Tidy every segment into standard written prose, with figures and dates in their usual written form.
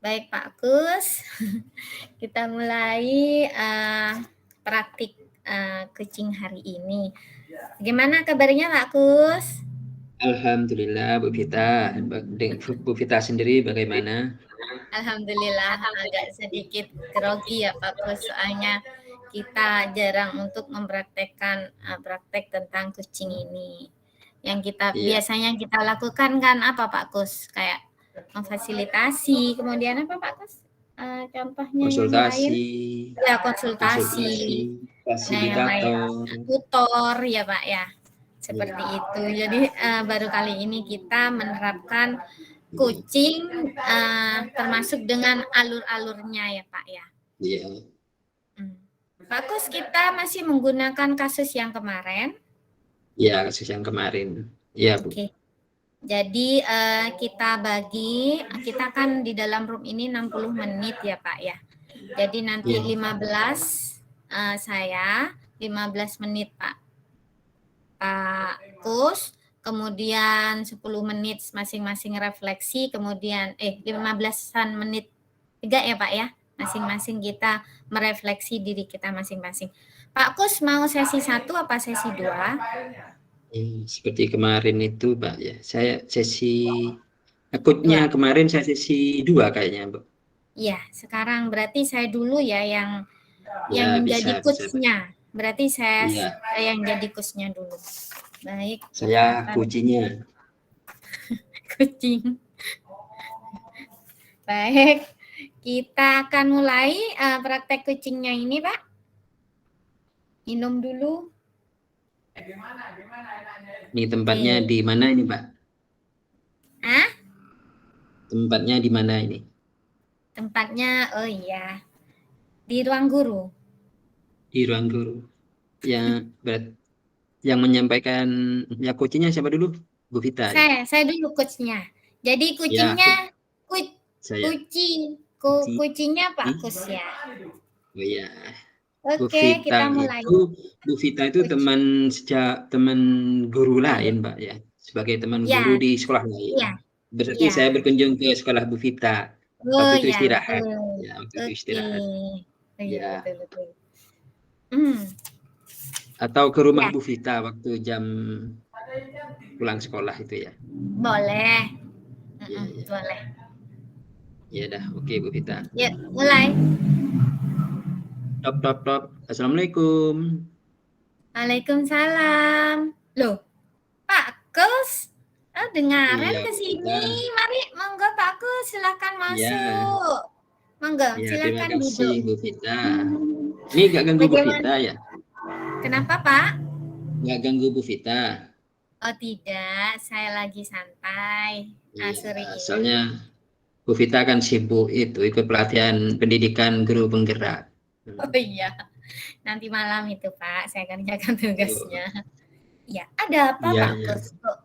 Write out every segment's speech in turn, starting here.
Baik Pak Kus, kita mulai praktik kucing hari ini. Gimana kabarnya Pak Kus? Alhamdulillah Bu Vita. Bu Vita sendiri bagaimana? Alhamdulillah agak sedikit grogi ya Pak Kus, soalnya kita jarang untuk mempraktekkan praktek tentang kucing ini. Yang biasanya kita lakukan kan apa Pak Kus? Kayak memfasilitasi, kemudian apa Pak Kus? Contohnya yang lain? Konsultasi, Ya konsultasi. Nah yang lain fasilitator. tutor ya Pak ya. Seperti Ya, itu. Jadi baru kali ini kita menerapkan kucing termasuk dengan alur-alurnya ya Pak ya. iya. Pak Kus, kita masih menggunakan kasus yang kemarin. Ya, kasus yang kemarin. Iya, Bu. Oke. Jadi kita kan di dalam room ini 60 menit ya Pak ya. Jadi nanti 15 saya, 15 menit Pak Kus, kemudian 10 menit masing-masing refleksi, kemudian 15-an menit juga ya Pak ya, masing-masing kita merefleksi diri kita masing-masing. Pak Kus mau sesi 1 apa sesi 2? Seperti kemarin itu, Pak ya. Saya sesi akutnya kemarin saya sesi 2 kayaknya, Bu. Iya, sekarang berarti saya dulu ya yang Ya, jadi bisa. coachnya. Berarti saya Iya. yang jadi coachnya dulu. Baik. Saya kuncinya. Kucing. Baik, kita akan mulai praktek kucingnya ini, Pak. Minum dulu. Ini tempatnya di mana ini, Pak? Hah? Tempatnya di mana ini? Tempatnya, oh iya, di ruang guru. Di ruang guru. Yang menyampaikan ya coachnya siapa dulu? Bu Vita ya? Saya dulu coachnya. Jadi Ya, kucingnya, saya. kucingnya Pak Kus ya. Oh iya. Bu Oke, Vita kita mulai. itu teman guru lain, Pak ya. Sebagai teman guru Ya, di sekolah lain. iya, Berarti iya. saya berkunjung ke sekolah Bu Vita. Oh Waktu itu ya, istirahat. betul. Ya, waktu itu Oke. istirahat. Oh, iya, Ya. betul. Atau ke rumah Bu Vita waktu jam pulang sekolah itu ya. Boleh. Iya, iya. Boleh. Ya dah, oke Bu Vita. Yuk, mulai. Top. Assalamualaikum. Waalaikumsalam. Loh, Pak Kus, dengaran Iya, ke Bu sini. Vita. Mari, monggo Pak Kus, silakan Ya, masuk. Monggo, ya terima silakan kasih duduk. Bu Vita. Ini gak ganggu Bu Bagaimana? Vita ya? Kenapa, Pak? Gak ganggu Bu Vita. Oh, tidak. Saya lagi santai sore Iya, ini. soalnya Bu Vita kan sibuk itu ikut pelatihan pendidikan guru penggerak. Oh iya, nanti malam itu Pak, saya kerjakan tugasnya. Ya, ada apa Iya, Pak iya. Kus? Kok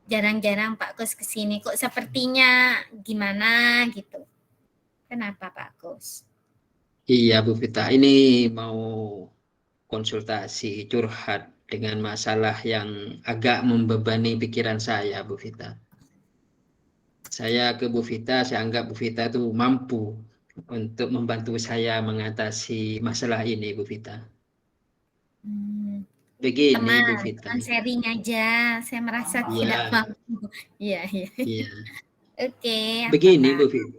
jarang-jarang Pak Kus kesini? Kok sepertinya gimana gitu? Kenapa Pak Kus? Iya Bu Vita, ini mau konsultasi curhat dengan masalah yang agak membebani pikiran saya Bu Vita. Saya ke Bu Vita, saya anggap Bu Vita itu mampu untuk membantu saya mengatasi masalah ini Bu Vita. Begini Bu Vita. Teman sharing aja. Saya merasa tidak Iya, mampu. Iya. iya. Oke, apa Begini Pak? Bu Vita.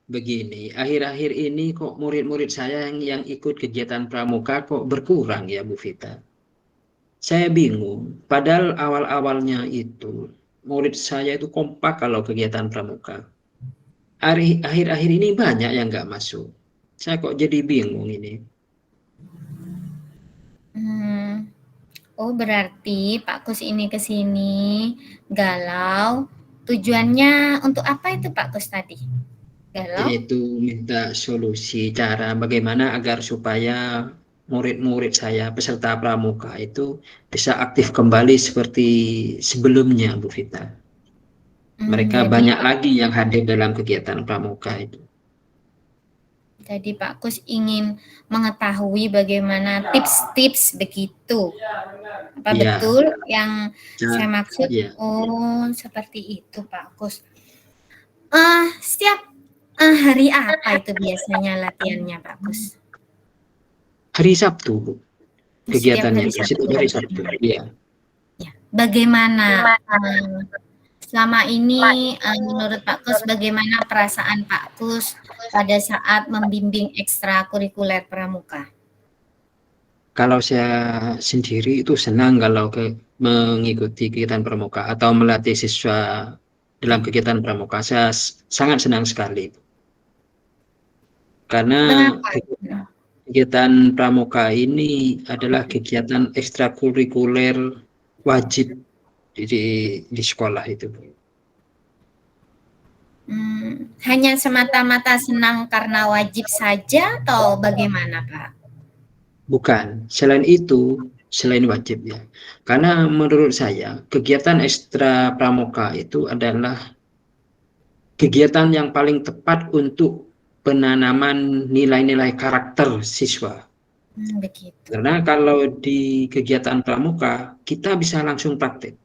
Begini, akhir-akhir ini kok murid-murid saya yang ikut kegiatan pramuka kok berkurang ya Bu Vita. Saya bingung, padahal awal-awalnya itu murid saya itu kompak kalau kegiatan pramuka. Akhir-akhir ini banyak yang nggak masuk. Saya kok jadi bingung ini. Oh, berarti Pak Kus ini ke sini galau. Tujuannya untuk apa itu Pak Kus tadi? Galau? Yaitu minta solusi cara bagaimana agar supaya murid-murid saya peserta pramuka itu bisa aktif kembali seperti sebelumnya Bu Vita. Mereka Jadi banyak lagi yang hadir dalam kegiatan pramuka itu. Jadi Pak Kus ingin mengetahui bagaimana tips-tips begitu. Apa Ya, betul yang saya maksud? ya. Oh, seperti itu Pak Kus. Setiap hari apa itu biasanya latihannya Pak Kus? Hari Sabtu, Bu. Setiap Kegiatannya hari setiap Sabtu. hari Sabtu. Iya. Ya. Bagaimana selama ini menurut Pak Kus, bagaimana perasaan Pak Kus pada saat membimbing ekstrakurikuler pramuka? Kalau saya sendiri itu senang kalau mengikuti kegiatan pramuka atau melatih siswa dalam kegiatan pramuka. Saya sangat senang sekali. Karena Mengapa? kegiatan pramuka ini adalah kegiatan ekstrakurikuler wajib di sekolah itu. Hanya semata-mata senang karena wajib saja atau bagaimana Pak? Bukan, selain wajib ya. Karena menurut saya kegiatan ekstra pramuka itu adalah kegiatan yang paling tepat untuk penanaman nilai-nilai karakter siswa. Begitu. Karena kalau di kegiatan pramuka kita bisa langsung praktek.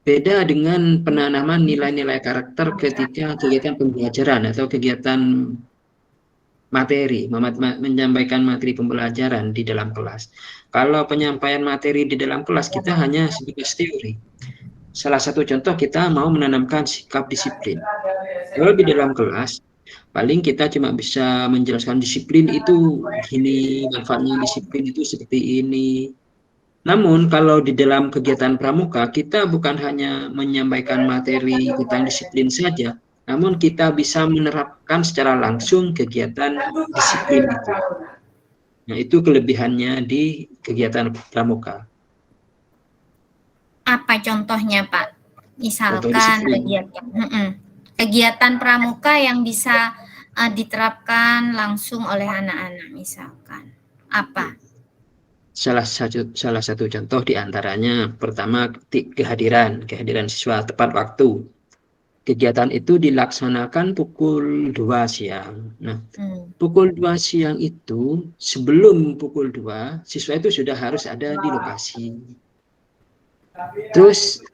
Beda dengan penanaman nilai-nilai karakter ketika kegiatan pembelajaran atau kegiatan materi, menyampaikan materi pembelajaran di dalam kelas. Kalau penyampaian materi di dalam kelas kita hanya sebatas teori. Salah satu contoh kita mau menanamkan sikap disiplin. Kalau di dalam kelas, paling kita cuma bisa menjelaskan disiplin itu gini, manfaatnya disiplin itu seperti ini. Namun kalau di dalam kegiatan pramuka, kita bukan hanya menyampaikan materi tentang disiplin saja, namun kita bisa menerapkan secara langsung kegiatan disiplin itu. Nah, itu kelebihannya di kegiatan pramuka. Apa contohnya Pak? Contoh Misalkan disiplin. kegiatan pramuka yang bisa diterapkan langsung oleh anak-anak misalkan. Apa? Salah satu contoh diantaranya pertama kehadiran siswa tepat waktu. Kegiatan itu dilaksanakan pukul 2 siang. Nah, pukul 2 siang itu, sebelum pukul 2, siswa itu sudah harus ada di lokasi. Terus,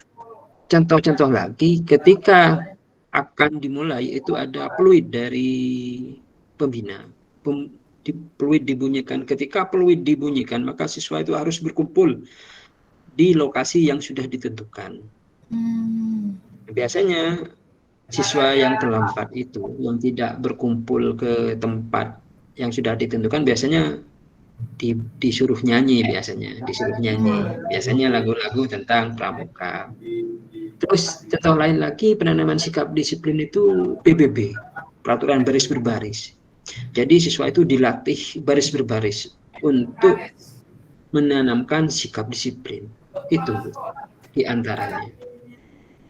contoh-contoh lagi, ketika akan dimulai, itu ada peluit dari pembina. Peluit dibunyikan. Ketika peluit dibunyikan, maka siswa itu harus berkumpul di lokasi yang sudah ditentukan. Biasanya siswa yang terlambat itu, yang tidak berkumpul ke tempat yang sudah ditentukan, biasanya disuruh nyanyi biasanya lagu-lagu tentang pramuka. Terus contoh lain lagi, penanaman sikap disiplin itu PBB, peraturan baris berbaris. Jadi siswa itu dilatih baris berbaris untuk menanamkan sikap disiplin. Itu diantaranya.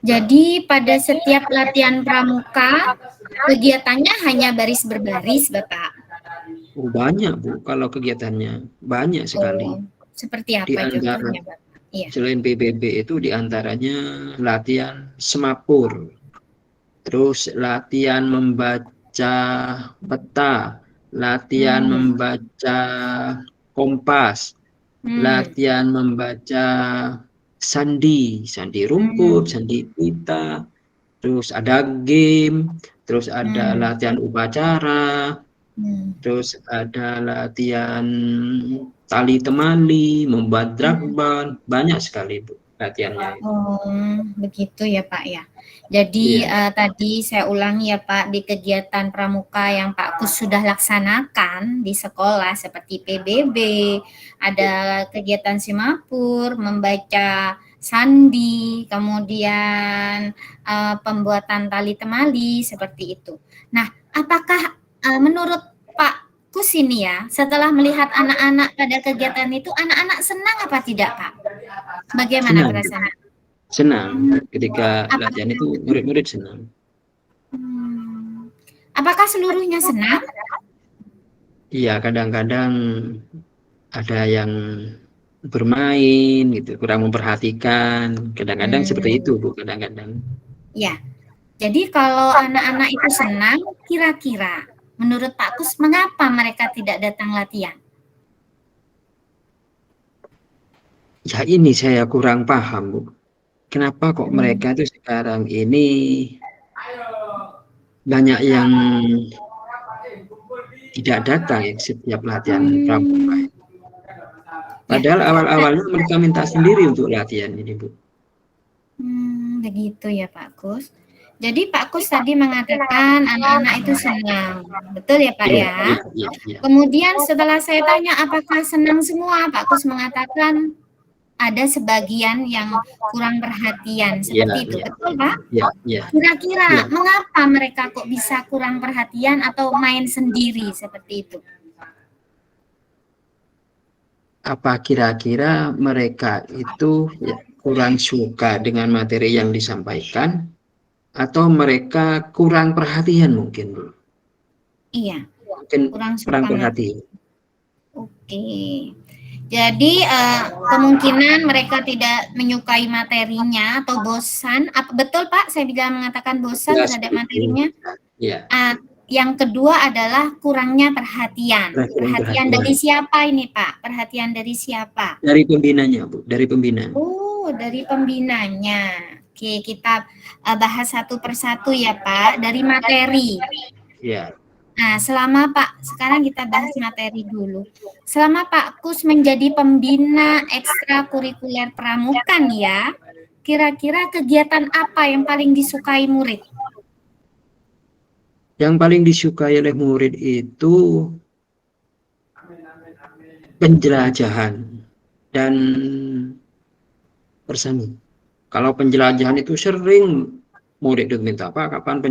Jadi pada setiap latihan pramuka, kegiatannya hanya baris berbaris, Bapak? Oh, banyak, Bu. Kalau kegiatannya banyak sekali. Seperti apa contohnya, Bapak? Iya. Selain PBB itu diantaranya latihan semapur, terus latihan membaca peta, latihan membaca kompas, latihan membaca sandi rumput, sandi pita, terus ada game, terus ada latihan upacara, terus ada latihan tali temali, membuat drakban, banyak sekali Bu latihannya. Begitu ya Pak ya. Jadi tadi saya ulangi ya Pak, di kegiatan pramuka yang Pak Kus sudah laksanakan di sekolah seperti PBB, ada kegiatan simapur, membaca sandi, kemudian pembuatan tali temali seperti itu. Nah, apakah menurut Pak Kus ini ya, setelah melihat anak-anak pada kegiatan itu, anak-anak senang apa tidak Pak? Bagaimana perasaan? Senang. Ketika latihan itu murid-murid senang. Apakah seluruhnya senang? Iya, kadang-kadang ada yang bermain gitu, kurang memperhatikan. Kadang-kadang seperti itu, Bu, kadang-kadang. Ya. Jadi kalau anak-anak itu senang, kira-kira menurut Pak Kus mengapa mereka tidak datang latihan? Ya ini saya kurang paham, Bu. Kenapa kok mereka itu sekarang ini banyak yang tidak datang ya setiap latihan pramuka. Ya. Padahal awal-awalnya mereka minta sendiri untuk latihan ini, Bu. Begitu ya Pak Kus. Jadi Pak Kus tadi mengatakan anak-anak itu senang, betul ya Pak Iya, ya? iya, iya, iya. Kemudian setelah saya tanya apakah senang semua, Pak Kus mengatakan ada sebagian yang kurang perhatian, seperti itu, Iya, betul Pak? iya, iya. Kira-kira Iya. mengapa mereka kok bisa kurang perhatian atau main sendiri seperti itu? Apa kira-kira mereka itu ya, kurang suka dengan materi yang disampaikan atau mereka kurang perhatian mungkin, Bu? Iya, Mungkin kurang kurang suka perhatian. Oke. Jadi kemungkinan mereka tidak menyukai materinya atau bosan. Betul Pak? Saya bilang mengatakan bosan Ya, terhadap seperti itu. materinya. Ya. Yang kedua adalah kurangnya perhatian. Perhatian dari siapa ini Pak? Perhatian dari siapa? Dari pembinanya, Bu. Dari pembina. Oh, dari pembinanya. Oke, kita bahas satu persatu ya Pak. Dari materi. Ya. Nah, sekarang kita bahas materi dulu. Selama Pak Kus menjadi pembina ekstrakurikuler pramuka nih ya, kira-kira kegiatan apa yang paling disukai murid? Yang paling disukai oleh murid itu penjelajahan dan bersami. Kalau penjelajahan itu sering murid itu minta, Pak, kapan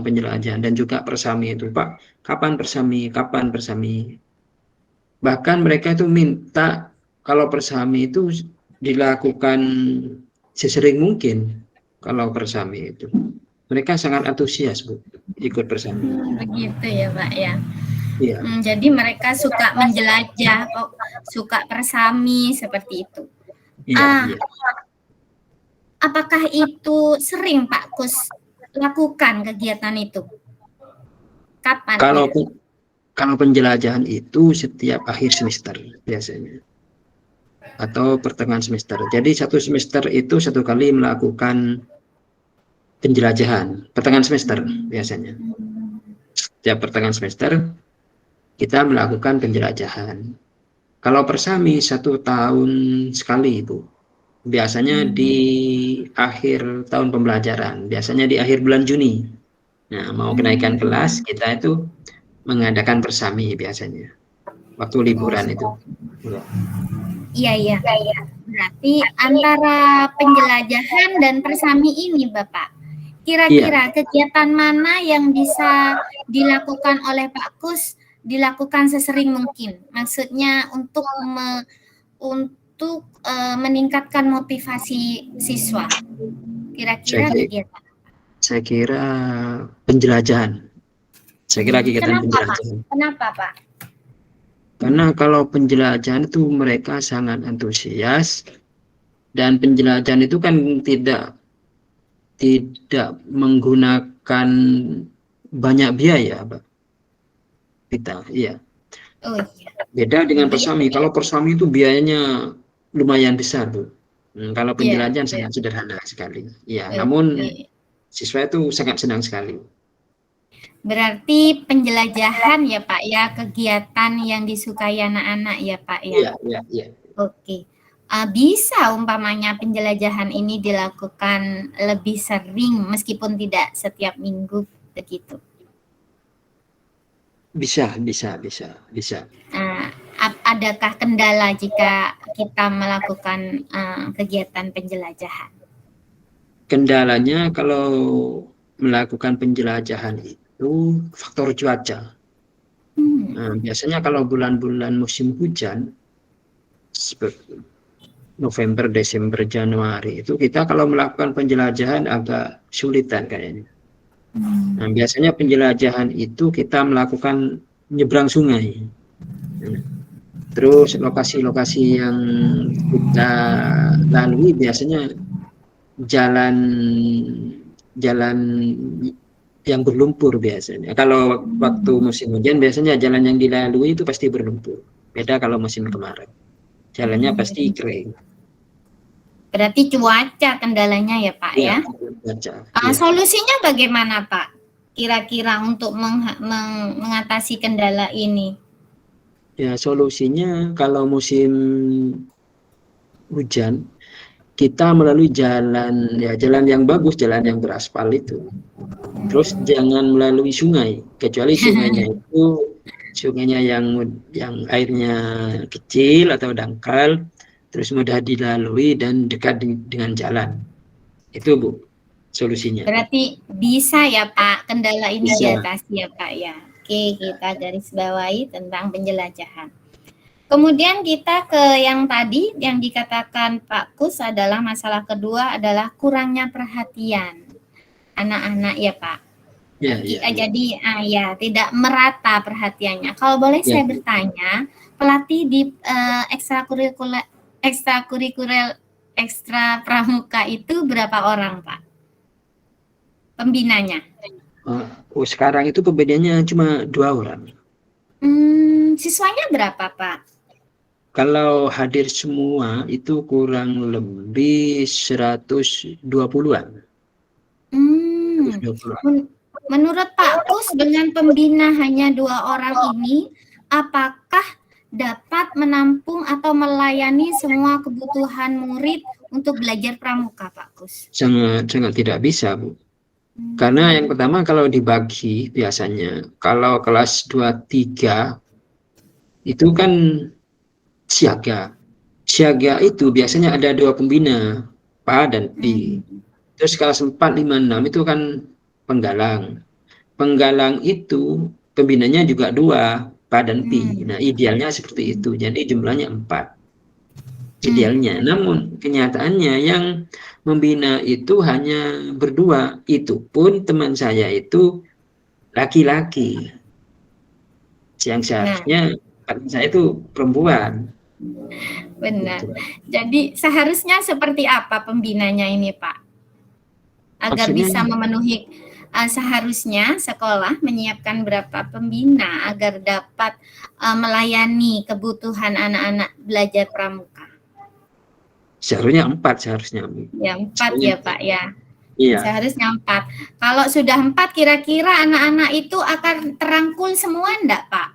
penjelajahan, dan juga persami itu, Pak, kapan persami. Bahkan mereka itu minta kalau persami itu dilakukan sesering mungkin. Kalau persami itu mereka sangat antusias, Bu, ikut persami. Begitu ya Pak ya. Iya. Jadi mereka suka menjelajah, suka persami seperti itu. Iya. Apakah itu sering Pak Kus lakukan kegiatan itu? Kapan? Kalau penjelajahan itu setiap akhir semester biasanya, atau pertengahan semester. Jadi satu semester itu satu kali melakukan penjelajahan, pertengahan semester biasanya. Setiap pertengahan semester kita melakukan penjelajahan. Kalau persami 1 tahun sekali, Bu. Biasanya di akhir tahun pembelajaran, biasanya di akhir bulan Juni. Nah, mau kenaikan kelas, kita itu mengadakan persami biasanya. Waktu liburan itu. Iya. Berarti antara penjelajahan dan persami ini, Bapak, kira-kira kegiatan mana yang bisa dilakukan oleh Pak Kus dilakukan sesering mungkin? Maksudnya untuk meningkatkan motivasi siswa. Kira-kira kegiatan. Saya kira penjelajahan. Saya kira kegiatan penjelajahan. Kenapa, Pak? Karena kalau penjelajahan itu mereka sangat antusias, dan penjelajahan itu kan tidak menggunakan banyak biaya, Pak. Iya. Oh iya. Beda dengan persami. Kalau persami itu biayanya lumayan besar, Bu. Kalau penjelajahan sangat sederhana sekali. Ya, namun siswa itu sangat senang sekali. Berarti penjelajahan ya Pak ya, kegiatan yang disukai anak-anak ya Pak ya. Iya. Oke. Bisa umpamanya penjelajahan ini dilakukan lebih sering meskipun tidak setiap minggu begitu. Bisa. Adakah kendala jika kita melakukan kegiatan penjelajahan? Kendalanya kalau melakukan penjelajahan itu faktor cuaca. Nah, biasanya kalau bulan-bulan musim hujan, seperti November, Desember, Januari, itu kita kalau melakukan penjelajahan agak sulitan kayaknya. Nah, biasanya penjelajahan itu kita melakukan nyebrang sungai. Terus lokasi-lokasi yang kita lalui biasanya jalan yang berlumpur biasanya. Kalau waktu musim hujan biasanya jalan yang dilalui itu pasti berlumpur. Beda kalau musim kemarau. Jalannya pasti kering. Berarti cuaca kendalanya ya Pak ya? Cuaca. Solusinya bagaimana Pak? kira-kira untuk mengatasi kendala ini? Ya, solusinya kalau musim hujan, kita melalui jalan yang bagus, jalan yang beraspal itu. Terus jangan melalui sungai, kecuali sungainya yang airnya kecil atau dangkal, terus mudah dilalui dan dekat dengan jalan. Itu Bu, solusinya. Berarti bisa ya Pak, kendala ini Bisa. diatasi ya Pak ya. Oke, kita garis bawahi tentang penjelajahan. Kemudian kita ke yang tadi yang dikatakan Pak Kus adalah masalah kedua adalah kurangnya perhatian anak-anak ya Pak. Ya. Jadi ya tidak merata perhatiannya. Kalau boleh saya bertanya, pelatih di ekstrakurikuler ekstra pramuka itu berapa orang Pak? Pembinanya? Sekarang itu pembinanya cuma 2 orang. Siswanya berapa Pak? Kalau hadir semua itu kurang lebih 120-an. Menurut Pak Kus, dengan pembina hanya 2 orang ini, apakah dapat menampung atau melayani semua kebutuhan murid untuk belajar pramuka, Pak Kus? Sangat tidak bisa, Bu. Karena yang pertama kalau dibagi biasanya, kalau kelas 2-3 itu kan siaga. Siaga itu biasanya ada 2 pembina, PA dan P. Terus kelas 4, 5, 6 itu kan penggalang. Penggalang itu pembinanya juga 2, PA dan P. Nah, idealnya seperti itu. Jadi jumlahnya 4. Idealnya. Namun kenyataannya yang membina itu hanya berdua. Itu pun teman saya itu laki-laki. Yang seharusnya saya itu perempuan. Benar. Jadi seharusnya seperti apa pembinanya ini, Pak? Agar bisa memenuhi seharusnya sekolah menyiapkan berapa pembina agar dapat melayani kebutuhan anak-anak belajar pramuka? Seharusnya 4 seharusnya. Ya 4 ya Pak ya. Iya. Seharusnya 4. Kalau sudah 4 kira-kira anak-anak itu akan terangkul semua enggak Pak?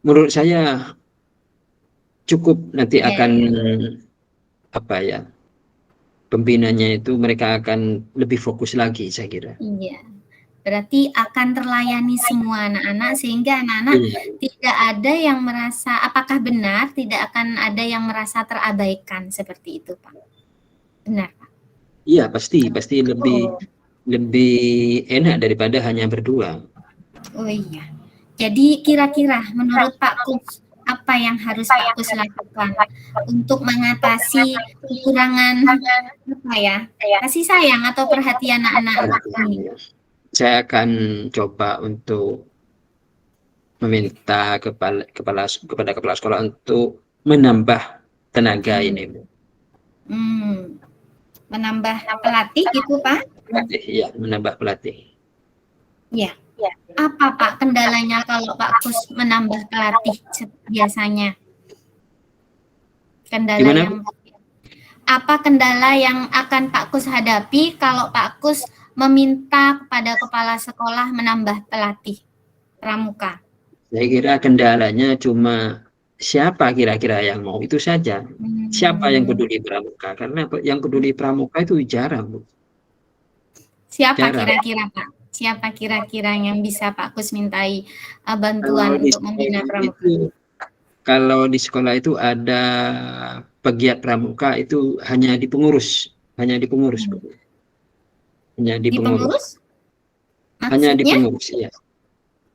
Menurut saya cukup nanti akan apa ya, pembinanya itu mereka akan lebih fokus lagi saya kira. Iya. Berarti akan terlayani semua anak-anak sehingga anak-anak tidak ada yang merasa, apakah benar tidak akan ada yang merasa terabaikan seperti itu Pak? Benar Pak? Iya pasti lebih enak daripada hanya berdua. Oh iya. Jadi kira-kira menurut Pak Kus apa yang harus Pak Kus lakukan untuk mengatasi kekurangan apa ya, kasih sayang atau perhatian anak-anak ini? Saya akan coba untuk meminta kepada kepala sekolah untuk menambah tenaga ini. Menambah pelatih gitu Pak? Pelatih, ya, menambah pelatih. Ya. Apa Pak kendalanya kalau Pak Kus menambah pelatih biasanya? Apa kendala yang akan Pak Kus hadapi kalau Pak Kus meminta kepada kepala sekolah menambah pelatih pramuka? Saya kira kendalanya cuma siapa kira-kira yang mau itu saja. Siapa yang peduli pramuka? Karena yang peduli pramuka itu jarang, Bu. Siapa kira-kira Pak? Siapa kira-kira yang bisa Pak Kus mintai bantuan untuk membina pramuka? Kalau di sekolah itu ada pegiat pramuka itu hanya di pengurus, Bu. Hanya di pengurus. Hanya di pengurus, ya.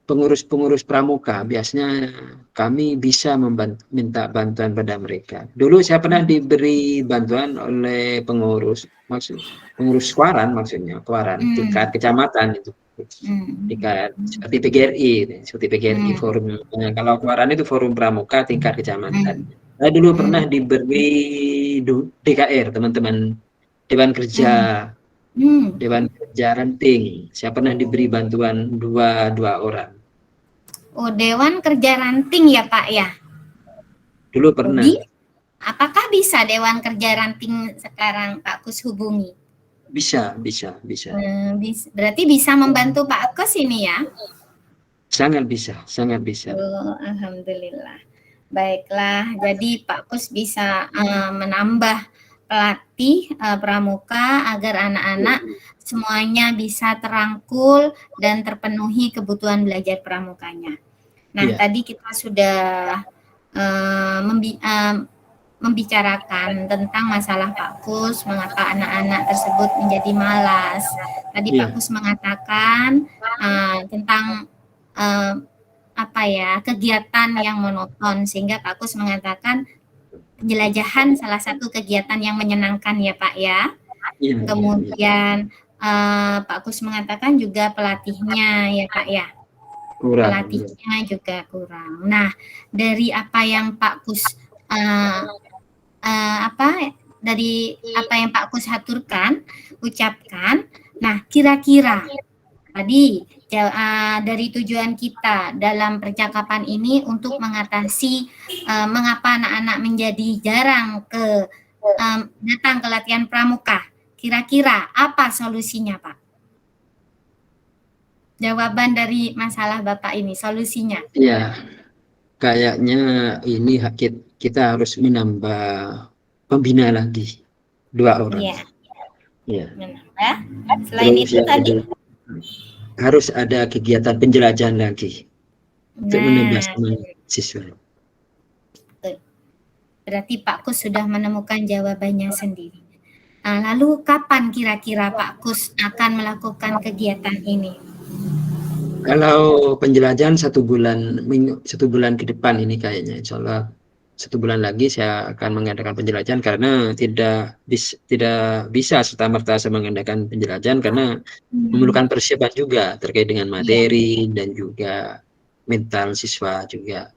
Pengurus pramuka biasanya kami bisa minta bantuan pada mereka. Dulu saya pernah diberi bantuan oleh pengurus Kuaran maksudnya, tingkat kecamatan itu. Tingkat seperti PGRI forum. Kalau Kuaran itu forum pramuka tingkat kecamatan. Saya dulu pernah diberi DKR, teman-teman Dewan Kerja Ranting. Saya pernah diberi bantuan dua orang. Oh, Dewan Kerja Ranting ya Pak ya? Dulu pernah. Apakah bisa Dewan Kerja Ranting sekarang Pak Kus hubungi? Bisa. Berarti bisa membantu Pak Kus ini ya? Sangat bisa. Oh, alhamdulillah. Baiklah, jadi Pak Kus bisa menambah pelatih pramuka agar anak-anak semuanya bisa terangkul dan terpenuhi kebutuhan belajar pramukanya. Nah, tadi kita sudah membicarakan tentang masalah Pak Kus, mengapa anak-anak tersebut menjadi malas. Tadi Pak Kus mengatakan tentang kegiatan yang monoton, sehingga Pak Kus mengatakan penjelajahan salah satu kegiatan yang menyenangkan ya Pak ya. Kemudian Pak Kus mengatakan juga pelatihnya ya Pak ya. Pelatihnya juga kurang. Nah, dari apa yang Pak Kus dari apa yang Pak Kus ucapkan, nah kira-kira tadi dari tujuan kita dalam percakapan ini untuk mengatasi mengapa anak-anak menjadi jarang datang ke latihan pramuka. Kira-kira apa solusinya, Pak? Jawaban dari masalah Bapak ini, solusinya. Ya, kayaknya ini kita harus menambah pembina lagi 2 orang. Iya. Menambah. Selain itu tadi harus ada kegiatan penjelajahan lagi untuk menambah semangat siswa. Berarti Pak Kus sudah menemukan jawabannya sendiri. Lalu kapan kira-kira Pak Kus akan melakukan kegiatan ini? Kalau penjelajahan 1 bulan ke depan ini kayaknya, insya Allah 1 bulan lagi saya akan mengadakan penjelajahan, karena tidak bisa serta-merta saya mengadakan penjelajahan karena memerlukan persiapan juga terkait dengan materi dan juga mental siswa juga.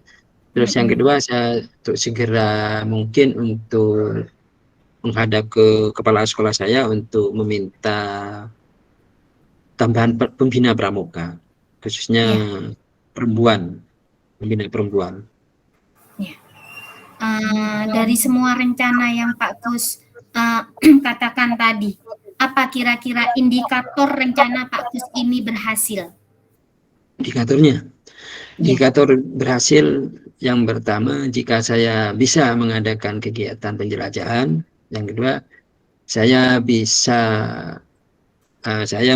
Terus yang kedua, saya untuk segera mungkin untuk menghadap ke kepala sekolah saya untuk meminta tambahan pembina pramuka, khususnya pembina perempuan. Dari semua rencana yang Pak Kus katakan tadi, apa kira-kira indikator rencana Pak Kus ini berhasil? Indikator berhasil yang pertama, jika saya bisa mengadakan kegiatan penjelajahan. Yang kedua, saya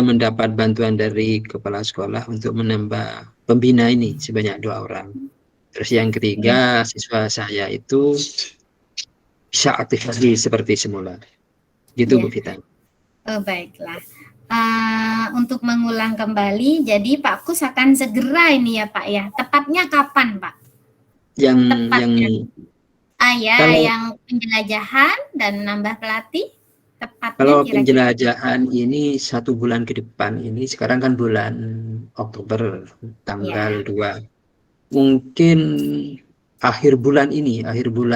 mendapat bantuan dari kepala sekolah untuk menambah pembina ini sebanyak 2 orang. Terus yang ketiga, siswa saya itu bisa aktif lagi seperti semula. Gitu Bu Vita. Oh, baiklah. Untuk mengulang kembali, jadi Pak Kus akan segera ini ya Pak ya. Tepatnya kapan Pak? Yang penjelajahan dan nambah pelatih. Tepatnya kalau penjelajahan ini 1 bulan ke depan ini, sekarang kan bulan Oktober tanggal 2. Mungkin akhir bulan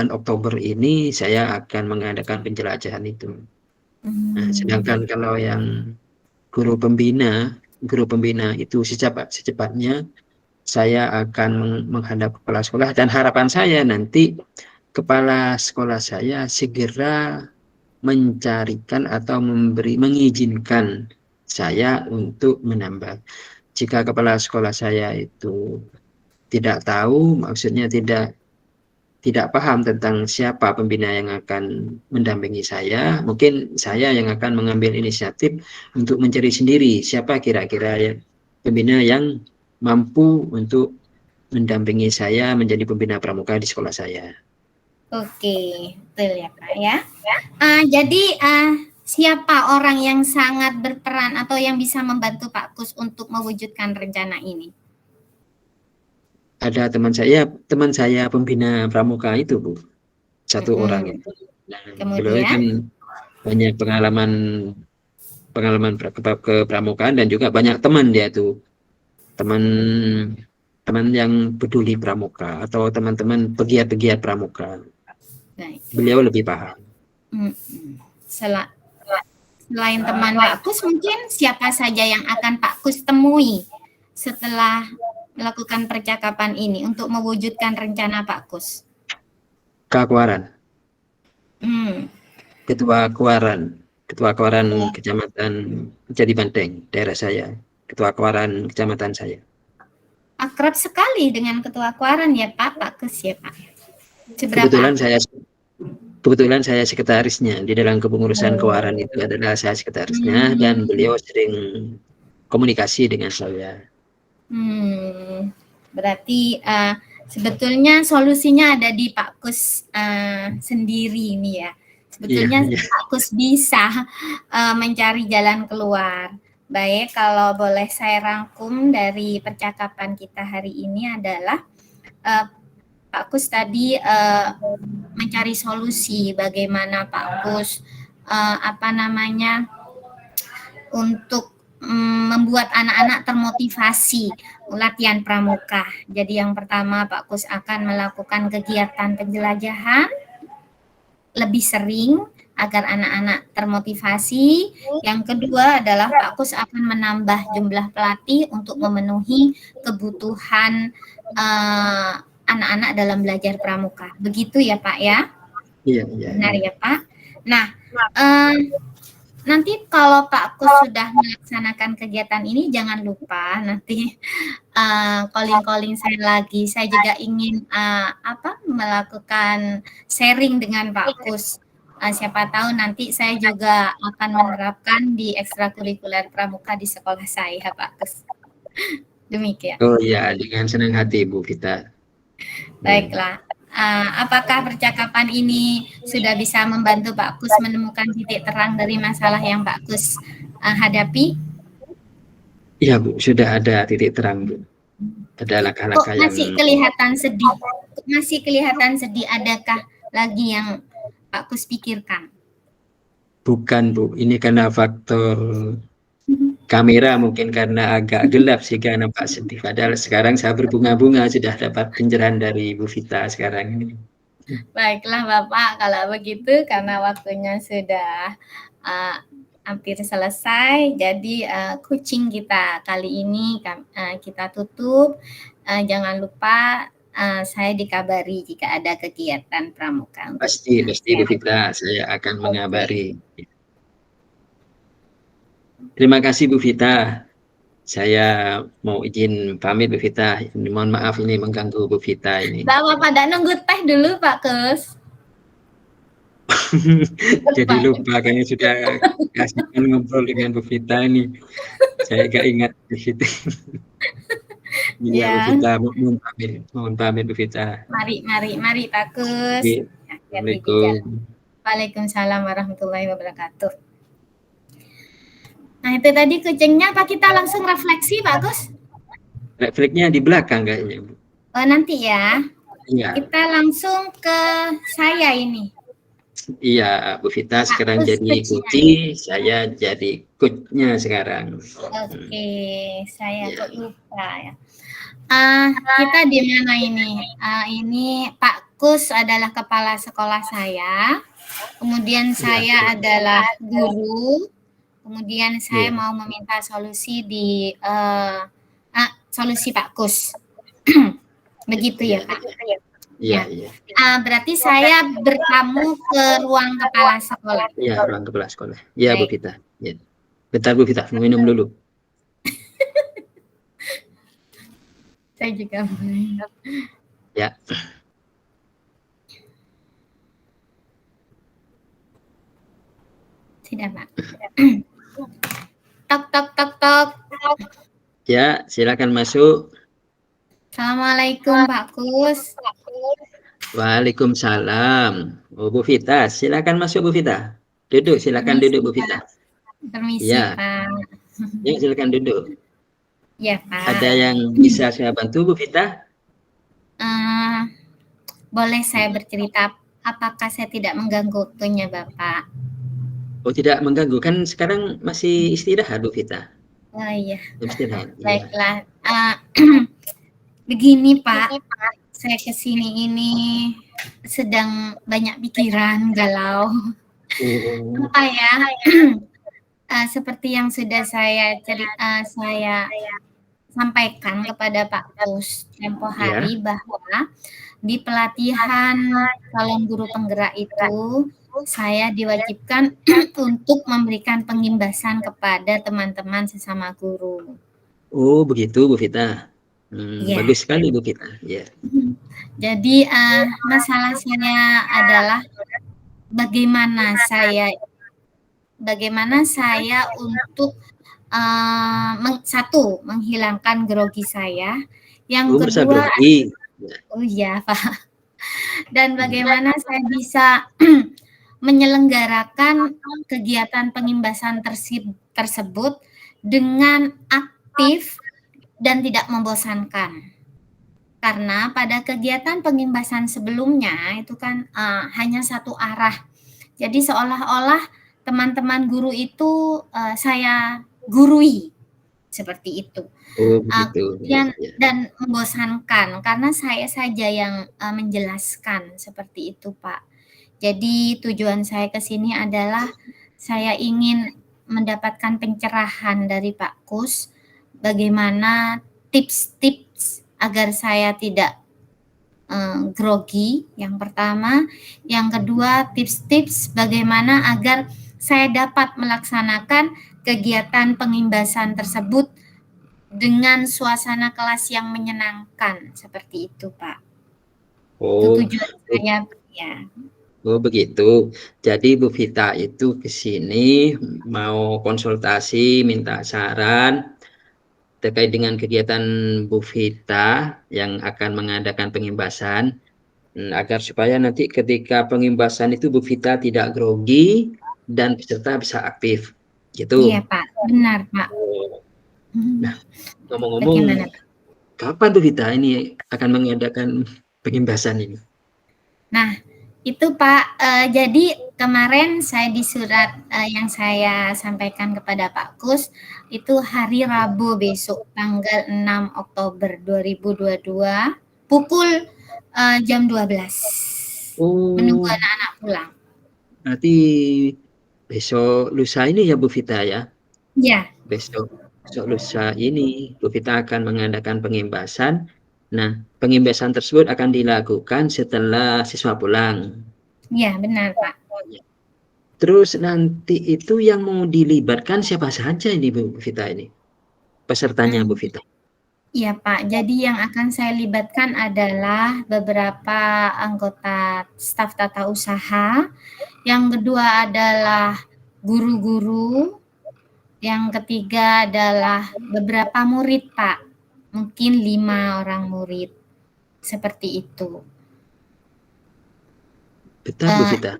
Oktober ini saya akan mengadakan penjelajahan itu. Nah, sedangkan kalau yang guru pembina itu secepatnya saya akan menghadap kepala sekolah, dan harapan saya nanti kepala sekolah saya segera mencarikan atau mengizinkan saya untuk menambah. Jika kepala sekolah saya itu tidak tahu, maksudnya tidak paham tentang siapa pembina yang akan mendampingi saya, mungkin saya yang akan mengambil inisiatif untuk mencari sendiri siapa kira-kira pembina yang mampu untuk mendampingi saya menjadi pembina pramuka di sekolah saya. Oke, betul ya Pak ya. Jadi siapa orang yang sangat berperan atau yang bisa membantu Pak Kus untuk mewujudkan rencana ini? Ada teman saya pembina pramuka itu Bu, 1 orang itu. Beliau kan banyak pengalaman kepramukaan dan juga banyak teman dia tuh, teman yang peduli pramuka atau teman-teman pegiat pramuka. Beliau lebih paham. Selain teman Pak Kus, mungkin siapa saja yang akan Pak Kus temui setelah melakukan percakapan ini untuk mewujudkan rencana Pak Kus? Ketua Kuaran Ketua Kawaran Kecamatan Jati Banteng, daerah saya. Ketua Kawaran Kecamatan saya. Akrab sekali dengan Ketua Kawaran ya Pak Kus ya Pak. Kebetulan saya sekretarisnya di dalam kepengurusan Kawaran itu adalah saya sekretarisnya dan beliau sering komunikasi dengan saya. Berarti sebetulnya solusinya ada di Pak Kus sendiri ini ya. Sebetulnya Pak Kus bisa mencari jalan keluar. Baik, kalau boleh saya rangkum dari percakapan kita hari ini adalah Pak Kus tadi mencari solusi bagaimana Pak Kus untuk membuat anak-anak termotivasi latihan pramuka. Jadi yang pertama Pak Kus akan melakukan kegiatan penjelajahan lebih sering agar anak-anak termotivasi. Yang kedua adalah Pak Kus akan menambah jumlah pelatih untuk memenuhi kebutuhan anak-anak dalam belajar pramuka. Begitu ya Pak ya? Iya. Benar ya Pak? Nah, nanti kalau Pak Kus sudah melaksanakan kegiatan ini, jangan lupa nanti calling saya lagi. Saya juga ingin melakukan sharing dengan Pak Kus. Siapa tahu nanti saya juga akan menerapkan di ekstrakurikuler pramuka di sekolah saya, Pak Kus. Demikian. Oh iya, dengan senang hati Bu Vita. Baiklah. Apakah percakapan ini sudah bisa membantu Pak Kus menemukan titik terang dari masalah yang Pak Kus hadapi? Iya Bu, sudah ada titik terang Bu. Ada langkah-langkah yang masih kelihatan sedih. Masih kelihatan sedih. Adakah lagi yang Pak Kus pikirkan? Bukan Bu, ini karena faktor kamera, mungkin karena agak gelap sehingga nampak sedih. Padahal sekarang saya berbunga-bunga sudah dapat pencerahan dari Bu Vita sekarang ini. Baiklah Bapak, kalau begitu karena waktunya sudah hampir selesai, jadi coaching kita kali ini kita tutup. Jangan lupa saya dikabari jika ada kegiatan pramuka. Pasti Bu Vita, saya akan mengabari. Terima kasih Bu Vita. Saya mau izin pamit Bu Vita. Mohon maaf ini mengganggu Bu Vita ini. Bapak nunggu teh dulu Pak Kus. Jadi lupa kayaknya sudah kasihkan ngobrol dengan Bu Vita ini. Saya gak ingat di situ. Iya Bu Vita, mohon pamit Bu Vita. Mari Pak Kus. Assalamualaikum. Waalaikumsalam warahmatullahi wabarakatuh. Nah itu tadi kucingnya, apa kita langsung refleksi Pak Kus? Refleksinya di belakang kayaknya Bu. Oh nanti ya. Iya. Kita langsung ke saya ini. Iya, Bu Vita sekarang jadi coach, saya jadi coachnya sekarang. Oke, saya kok lupa ya. Kita di mana ini? Ini Pak Kus adalah kepala sekolah saya. Kemudian saya adalah guru. Kemudian saya mau meminta solusi di solusi Pak Kus. Begitu ya Pak? Iya. Berarti saya bertamu ke ruang kepala sekolah. Iya, ruang kepala sekolah. Iya Bu Vita. Ya. Bentar Bu Vita, minum dulu. Saya juga boleh. Ya. Tidak Pak. Tok. Ya, silakan masuk. Assalamualaikum Pak Kus. Waalaikumsalam. Oh, Bu Vita, silakan masuk Bu Vita. Duduk, silakan duduk Bu Vita. Permisi Pak. Ya, silakan duduk. Ya Pak. Ada yang bisa saya bantu Bu Vita? Boleh saya bercerita, apakah saya tidak mengganggu waktunya Bapak? Oh, tidak mengganggu, kan sekarang masih istirahat Bu Vita. Oh iya. Istirahat. Baiklah. Begini Pak, saya kesini ini sedang banyak pikiran galau. Apa ya? Seperti yang sudah saya sampaikan kepada Pak Kus tempo Ya. hari bahwa di pelatihan calon guru penggerak itu saya diwajibkan untuk memberikan pengimbasan kepada teman-teman sesama guru. Oh, begitu Bu Vita. Iya. Bagus sekali Bu Vita. Ya. Jadi masalah saya adalah bagaimana saya untuk satu, menghilangkan grogi saya, yang Masa kedua, grogi. Ya. oh iya Pak, dan bagaimana saya bisa menyelenggarakan kegiatan pengimbasan tersebut dengan aktif dan tidak membosankan. Karena pada kegiatan pengimbasan sebelumnya itu kan hanya satu arah. Jadi seolah-olah teman-teman guru itu saya gurui seperti itu. Oh, begitu. Ya, Kemudian ya. dan membosankan karena saya saja yang menjelaskan seperti itu, Pak. Jadi tujuan saya ke sini adalah saya ingin mendapatkan pencerahan dari Pak Kus bagaimana tips-tips agar saya tidak grogi yang pertama, yang kedua tips-tips bagaimana agar saya dapat melaksanakan kegiatan pengimbasan tersebut dengan suasana kelas yang menyenangkan seperti itu, Pak. Itu Oh, tujuan saya, ya. oh begitu. Jadi Bu Vita itu ke sini mau konsultasi, minta saran terkait dengan kegiatan Bu Vita yang akan mengadakan pengimbasan, agar supaya nanti ketika pengimbasan itu Bu Vita tidak grogi dan peserta bisa aktif. Iya, Gitu. Pak. Benar, Pak. Nah, ngomong-ngomong, Bagaimana, Pak? kapan Bu Vita ini akan mengadakan pengimbasan ini? Nah, itu Pak, jadi kemarin saya di surat yang saya sampaikan kepada Pak Kus, itu hari Rabu besok tanggal 6 Oktober 2022 pukul jam 12. Menunggu Oh, anak-anak pulang. berarti besok lusa ini ya Bu Vita ya? Ya, Besok lusa ini Bu Vita akan mengadakan pengimbasan. Nah, pengimbasan tersebut akan dilakukan setelah siswa pulang. ya benar Pak. Terus nanti itu yang mau dilibatkan siapa saja ini Bu Vita ini? Pesertanya Bu Vita. Iya Pak, jadi yang akan saya libatkan adalah beberapa anggota staf tata usaha, yang kedua adalah guru-guru, yang ketiga adalah beberapa murid Pak, mungkin 5 orang murid, seperti itu. Bentar Bu Vita.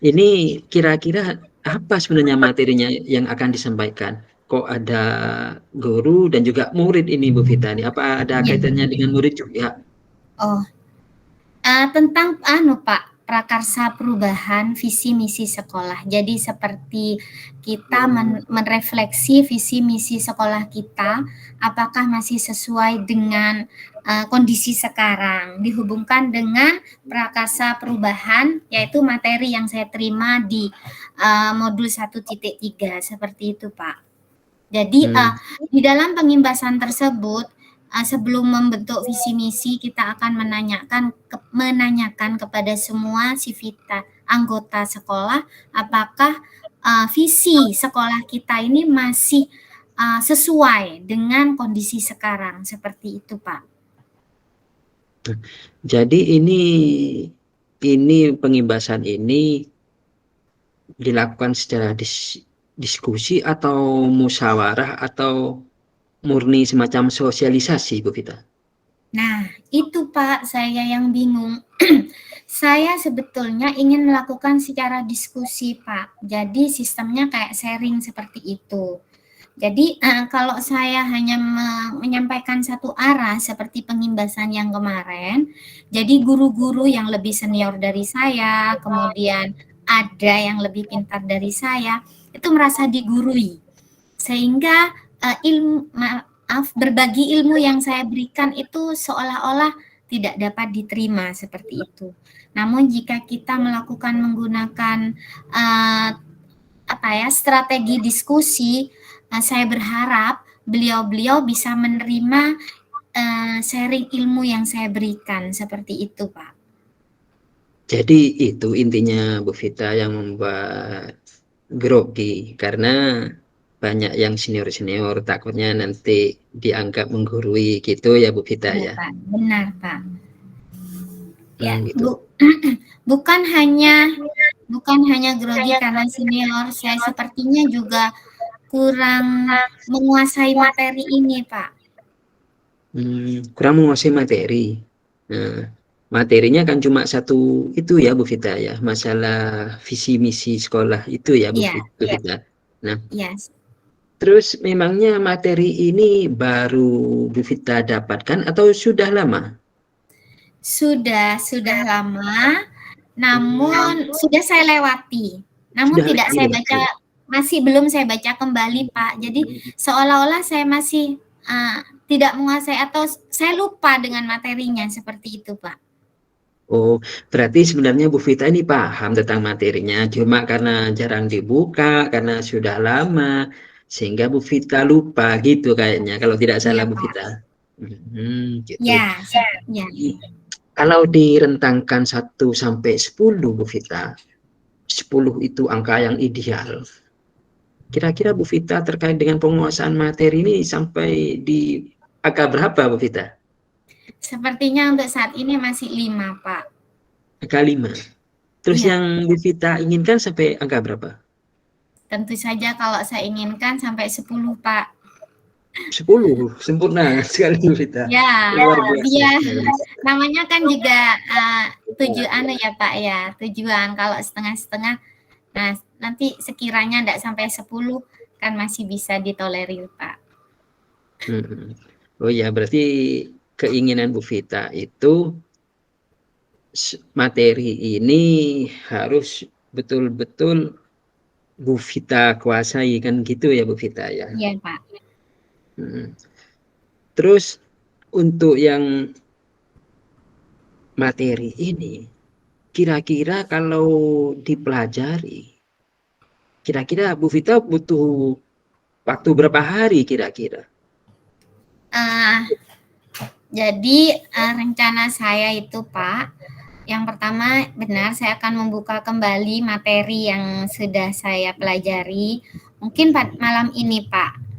Ini kira-kira apa sebenarnya materinya yang akan disampaikan? Kok ada guru dan juga murid ini Bu Vita nih? Apa ada Ya. kaitannya dengan murid juga? Oh, tentang Pak, prakarsa perubahan visi misi sekolah. Jadi seperti kita merefleksi visi misi sekolah kita, apakah masih sesuai dengan kondisi sekarang, dihubungkan dengan prakarsa perubahan, yaitu materi yang saya terima di modul 1.3 seperti itu Pak. Jadi di dalam pengimbasan tersebut, sebelum membentuk visi misi kita akan menanyakan kepada semua sivita anggota sekolah apakah visi sekolah kita ini masih sesuai dengan kondisi sekarang, seperti itu Pak. Jadi ini pengimbasan ini dilakukan secara diskusi atau musyawarah atau murni semacam sosialisasi Bu Vita? Nah, itu Pak, saya yang bingung. Saya sebetulnya ingin melakukan secara diskusi, Pak. Jadi sistemnya kayak sharing seperti itu. Jadi kalau saya hanya menyampaikan satu arah seperti pengimbasan yang kemarin, jadi guru-guru yang lebih senior dari saya, kemudian ada yang lebih pintar dari saya, itu merasa digurui. Sehingga berbagi ilmu yang saya berikan itu seolah-olah tidak dapat diterima seperti itu. Namun jika kita menggunakan strategi diskusi, saya berharap beliau-beliau bisa menerima sharing ilmu yang saya berikan, seperti itu Pak. Jadi itu intinya Bu Vita yang membuat grogi, karena banyak yang senior-senior takutnya nanti dianggap menggurui gitu ya Bu Vita Iya ya. Pak, benar Pak. Ya, Gitu. bukan hanya grogi karena senior, saya sepertinya juga kurang menguasai materi ini, Pak. Kurang menguasai materi. Nah, materinya kan cuma satu itu ya Bu Vita ya, masalah visi misi sekolah itu ya Bu Iya, Vita. Nah, iya. terus memangnya materi ini baru Bu Vita dapatkan atau sudah lama? Sudah lama, Hmm, namun sudah saya lewati. Namun sudah tidak saya baca, dilewati. belum saya baca kembali, Pak. Jadi seolah-olah saya masih tidak menguasai atau saya lupa dengan materinya, seperti itu, Pak. Oh, berarti sebenarnya Bu Vita ini paham tentang materinya, cuma karena jarang dibuka, karena sudah lama, sehingga Bu Vita lupa gitu kayaknya, kalau tidak Iya, salah Bu Pak. Vita. Gitu. Ya, ya. Kalau direntangkan 1 sampai 10 Bu Vita, 10 itu angka yang ideal. Kira-kira Bu Vita terkait dengan penguasaan materi ini sampai di angka berapa Bu Vita? Sepertinya untuk saat ini masih 5, Pak. Angka 5. Terus Iya, yang Bu Vita inginkan sampai angka berapa? tentu saja kalau saya inginkan sampai 10, Pak. 10, sempurna sekali Bu Vita. Ya, Luar biasa dia sekali. namanya kan juga tujuan ya Pak ya, tujuan kalau setengah-setengah. Nah, nanti sekiranya tidak sampai 10 kan masih bisa ditolerir, Pak. Oh ya, berarti keinginan Bu Vita itu materi ini harus betul-betul Bu Vita kuasai kan gitu ya Bu Vita ya. Iya, Pak. Terus untuk yang materi ini, kira-kira kalau dipelajari, kira-kira Bu Vita butuh waktu berapa hari kira-kira? Jadi rencana saya itu Pak, yang pertama benar saya akan membuka kembali materi yang sudah saya pelajari, mungkin malam ini Pak.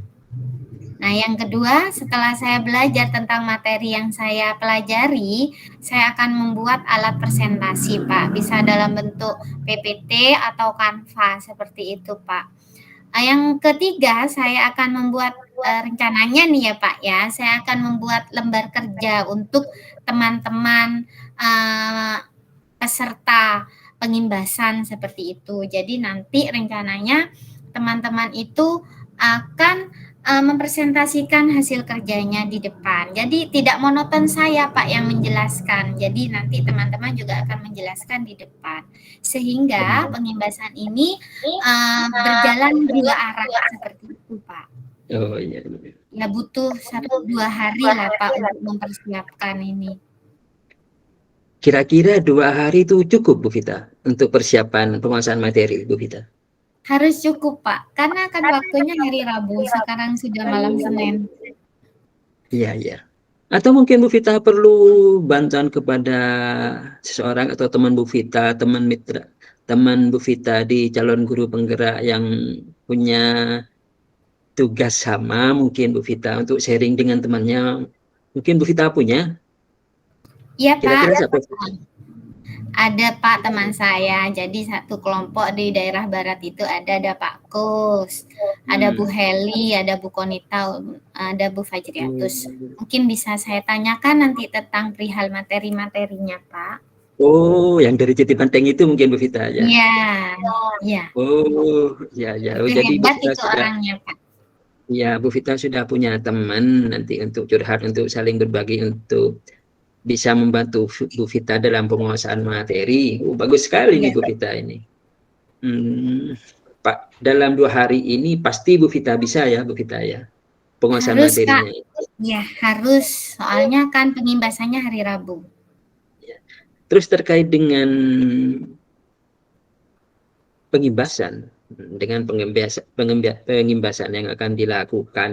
Nah, yang kedua, setelah saya belajar tentang materi yang saya pelajari, saya akan membuat alat presentasi, Pak. Bisa dalam bentuk PPT atau Canva, seperti itu, Pak. Yang ketiga, saya akan membuat rencananya nih ya, Pak ya, saya akan membuat lembar kerja untuk teman-teman peserta pengimbasan seperti itu. Jadi nanti rencananya teman-teman itu akan mempresentasikan hasil kerjanya di depan. Jadi tidak monoton saya Pak yang menjelaskan. Jadi nanti teman-teman juga akan menjelaskan di depan. Sehingga pengimbasan ini berjalan dua arah seperti itu Pak. Oh iya. Ya butuh 1-2 hari lah Pak untuk mempersiapkan ini. Kira-kira 2 hari itu cukup Bu Vita untuk persiapan penguasaan materi Bu Vita? Harus cukup Pak, karena kan waktunya hari Rabu, sekarang sudah malam Senin. Iya, iya. Atau mungkin Bu Vita perlu bantuan kepada seseorang atau teman Bu Vita, teman mitra, teman Bu Vita di calon guru penggerak yang punya tugas sama mungkin Bu Vita untuk sharing dengan temannya. Mungkin Bu Vita punya? Iya Kira-kira Pak, siapa? ada Pak teman saya, jadi satu kelompok di daerah barat itu ada Pak Kus, ada Bu Heli, ada Bu Konita, ada Bu Fajriatus. Mungkin bisa saya tanyakan nanti tentang perihal materi-materinya Pak. Oh, yang dari Jati Banteng itu mungkin Bu Vita ya? Iya, iya. Oh, ya, ya. Oh, Itu jadi Bu hebat Vita itu sudah, orangnya Pak. ya Bu Vita sudah punya teman nanti untuk curhat, untuk saling berbagi, untuk bisa membantu Bu Vita dalam penguasaan materi. Bagus sekali nih Iya. Bu Vita ini. Pak, dalam 2 hari ini pasti Bu Vita bisa ya Bu Vita ya, penguasaan Harus Kak. materinya. Ya harus, soalnya kan pengimbasannya hari Rabu. Terus terkait dengan pengimbasan, dengan pengimbasan yang akan dilakukan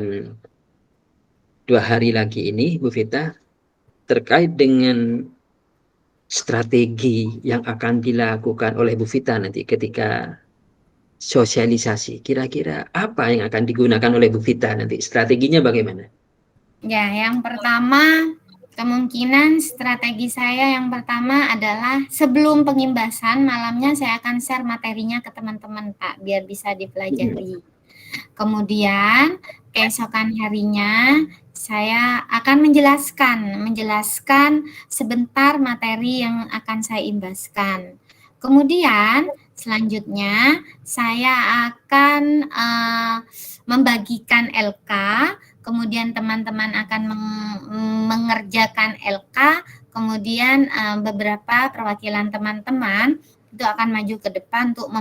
2 hari lagi ini, Bu Vita, terkait dengan strategi yang akan dilakukan oleh Bu Vita nanti ketika sosialisasi. Kira-kira apa yang akan digunakan oleh Bu Vita nanti? Strateginya bagaimana? Ya, yang pertama kemungkinan strategi saya yang pertama adalah sebelum pengimbasan malamnya saya akan share materinya ke teman-teman Pak biar bisa dipelajari. Kemudian keesokan harinya saya akan menjelaskan sebentar materi yang akan saya imbaskan. Kemudian selanjutnya saya akan membagikan LK, kemudian teman-teman akan mengerjakan LK, kemudian beberapa perwakilan teman-teman itu akan maju ke depan untuk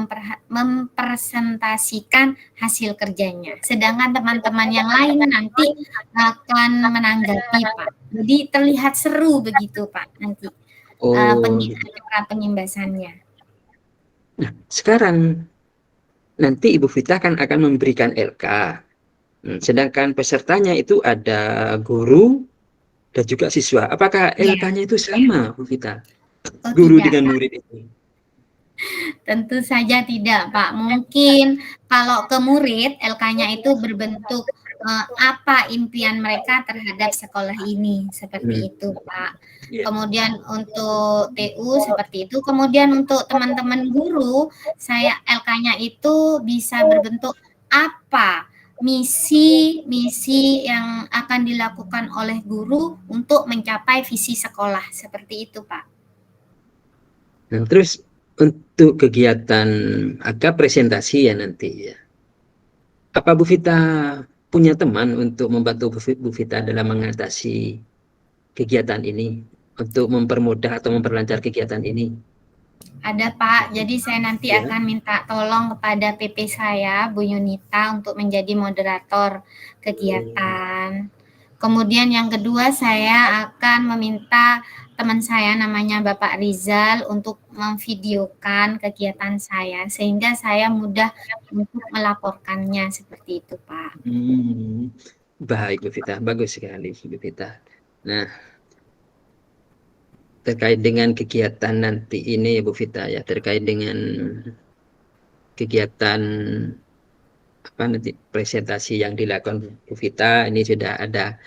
mempresentasikan hasil kerjanya. Sedangkan teman-teman yang lain nanti akan menanggapi, Pak. Jadi terlihat seru begitu, Pak, nanti pengimbasannya. Nah, sekarang nanti Ibu Vita akan memberikan LK. Sedangkan pesertanya itu ada guru dan juga siswa. Apakah LK-nya itu sama, Bu Vita? Guru tidak, dengan murid itu? Tentu saja tidak, Pak. Mungkin kalau ke murid, LK-nya itu berbentuk apa impian mereka terhadap sekolah ini, seperti itu, Pak. Kemudian untuk TU seperti itu. Kemudian untuk teman-teman guru, saya LK-nya itu bisa berbentuk apa misi yang akan dilakukan oleh guru untuk mencapai visi sekolah, seperti itu, Pak. Nah, terus untuk kegiatan presentasi ya nanti ya. Apa Bu Vita punya teman untuk membantu Bu Vita dalam mengatasi kegiatan ini, untuk mempermudah atau memperlancar kegiatan ini? Ada Pak, jadi saya nanti akan minta tolong kepada PP saya, Bu Yunita, untuk menjadi moderator kegiatan. Kemudian yang kedua saya akan meminta teman saya namanya Bapak Rizal untuk memvideokan kegiatan saya sehingga saya mudah untuk melaporkannya seperti itu, Pak. Baik Bu Vita, bagus sekali Bu Vita. Nah, terkait dengan kegiatan nanti ini Bu Vita ya, terkait dengan kegiatan nanti presentasi yang dilakukan Bu Vita, ini sudah ada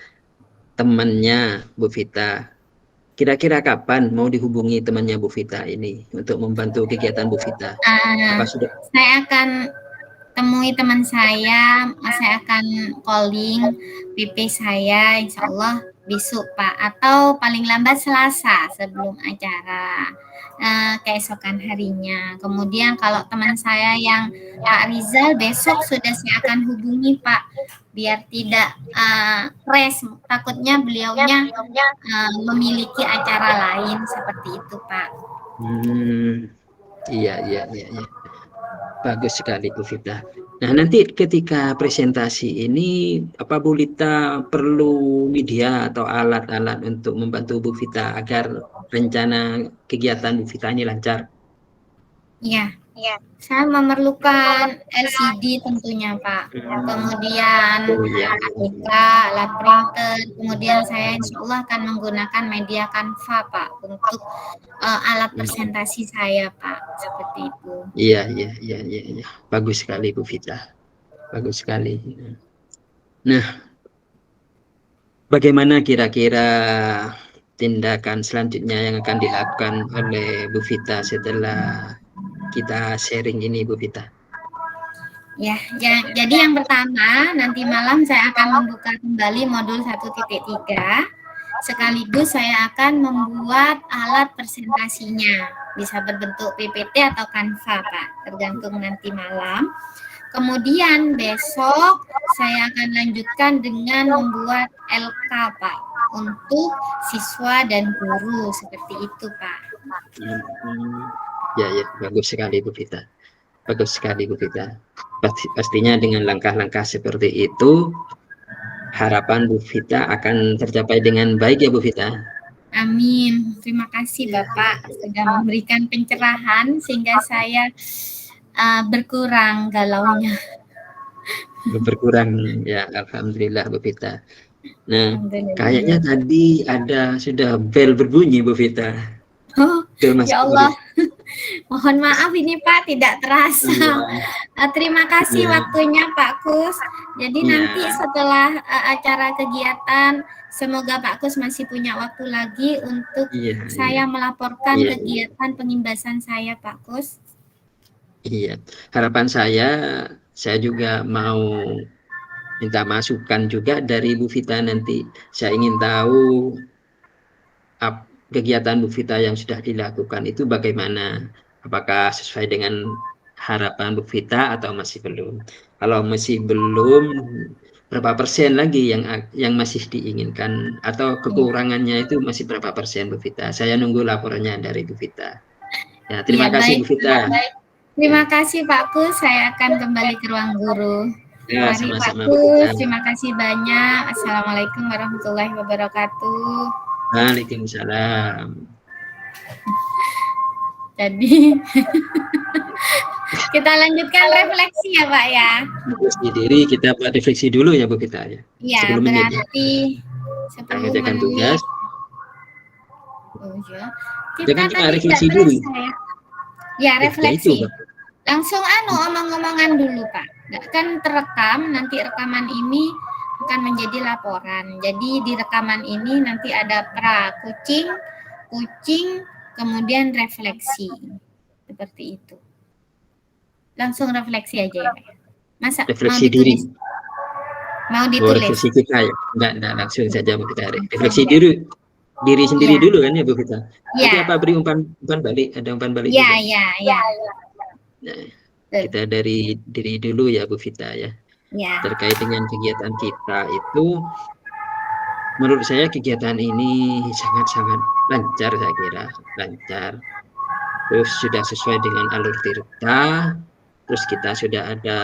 temannya Bu Vita. Kira-kira kapan mau dihubungi temannya Bu Vita ini untuk membantu kegiatan Bu Vita? Apa sudah? Saya akan temui teman saya akan calling PP saya, insya Allah besok Pak, atau paling lambat Selasa sebelum acara keesokan harinya. Kemudian kalau teman saya yang Pak Rizal besok sudah saya akan hubungi Pak, biar tidak fresh, takutnya beliaunya memiliki acara lain seperti itu Pak. Iya. Bagus sekali Bu Vita. Nah, nanti ketika presentasi ini, apa Bu Vita perlu media atau alat-alat untuk membantu Bu Vita agar rencana kegiatan Bu Vita ini lancar? Iya, saya memerlukan LCD tentunya Pak. Kemudian APK, alat printer, kemudian saya insya Allah akan menggunakan media Canva Pak untuk alat presentasi saya Pak, seperti itu. Iya. Bagus sekali Bu Vita. Bagus sekali. Nah, bagaimana kira-kira tindakan selanjutnya yang akan dilakukan oleh Bu Vita setelah kita sharing ini Bu Vita? Ya, jadi yang pertama nanti malam saya akan membuka kembali modul 1.3. Sekaligus saya akan membuat alat presentasinya. Bisa berbentuk PPT atau Canva, Pak, tergantung nanti malam. Kemudian besok saya akan lanjutkan dengan membuat LK, Pak, untuk siswa dan guru, seperti itu, Pak. Ya, bagus sekali Bu Vita. Bagus sekali Bu Vita. Pastinya dengan langkah-langkah seperti itu, harapan Bu Vita akan tercapai dengan baik ya Bu Vita. Amin. Terima kasih Bapak sudah memberikan pencerahan sehingga saya berkurang galaunya. Berkurang ya, alhamdulillah Bu Vita. Nah, kayaknya Alhamdulillah. tadi ada sudah bel berbunyi Bu Vita. Oh, Bel masuk ya Allah. maghrib. Mohon maaf ini Pak, tidak Iya, terasa. Terima kasih iya, waktunya Pak Kus. Jadi nanti iya, setelah acara kegiatan, semoga Pak Kus masih punya waktu lagi untuk iya, iya, saya melaporkan iya, iya. kegiatan pengimbasan saya Pak Kus. Iya. Harapan saya juga mau minta masukan juga dari Bu Vita nanti. Saya ingin tahu kegiatan Bu Vita yang sudah dilakukan itu bagaimana? Apakah sesuai dengan harapan Bu Vita atau masih belum? Kalau masih belum, berapa persen lagi yang masih diinginkan atau Iya, kekurangannya itu masih berapa persen Bu Vita? Saya nunggu laporannya dari Bu Vita. Ya, iya terima kasih baik. Bu Vita. Terima Ya, kasih Pak Kus, saya akan kembali ke ruang guru. ya Mari Pak sama-sama Bu Vita. Kus, terima kasih banyak. Assalamualaikum warahmatullahi wabarakatuh. Waalaikumsalam. Jadi kita lanjutkan refleksi ya Pak ya. Refleksi diri, kita buat refleksi dulu ya Bu Vita ya. Iya, Sebelum menjadi berarti 10 mengerjakan menit. tugas, Oh ya. Kita jangan cuma tadi tidak refleksi dulu. terasa ya. Ya, Ya itu refleksi. Pak. Langsung omong-omongan dulu, Pak. Kan terekam, nanti rekaman ini akan menjadi laporan. Jadi di rekaman ini nanti ada kucing, kucing, kemudian refleksi. Seperti itu. Langsung refleksi aja ya, Pak. Masa mau Refleksi diri. ditulis? Mau Oh, ditulis? refleksi kita ya. Enggak langsung saja Bu Vita. Refleksi Ya. diri sendiri Ya. dulu kan ya Bu Vita. Nanti Ya. apa beri umpan balik? Ada umpan balik Ya, juga. ya. Nah, kita dari diri dulu ya Bu Vita ya. Ya. Terkait dengan kegiatan kita itu, menurut saya kegiatan ini sangat-sangat lancar, saya kira lancar. Terus sudah sesuai dengan alur tirta. Terus kita sudah ada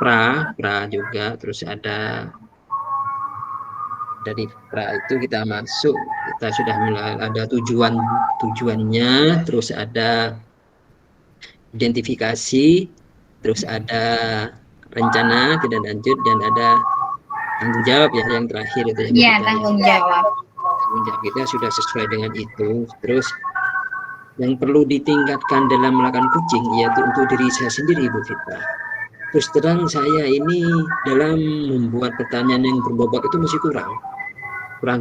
pra juga, terus ada dari pra itu kita masuk, kita sudah mulai ada tujuannya, terus ada identifikasi, terus ada rencana tidak lanjut, dan ada tanggung jawab ya yang terakhir itu ya Bu Ya, Vita ya. tanggung jawab. Tanggung jawab kita sudah sesuai dengan itu. Terus yang perlu ditingkatkan dalam melakukan coaching yaitu untuk diri saya sendiri Bu Vita. Terus terang saya ini dalam membuat pertanyaan yang berbobot itu masih kurang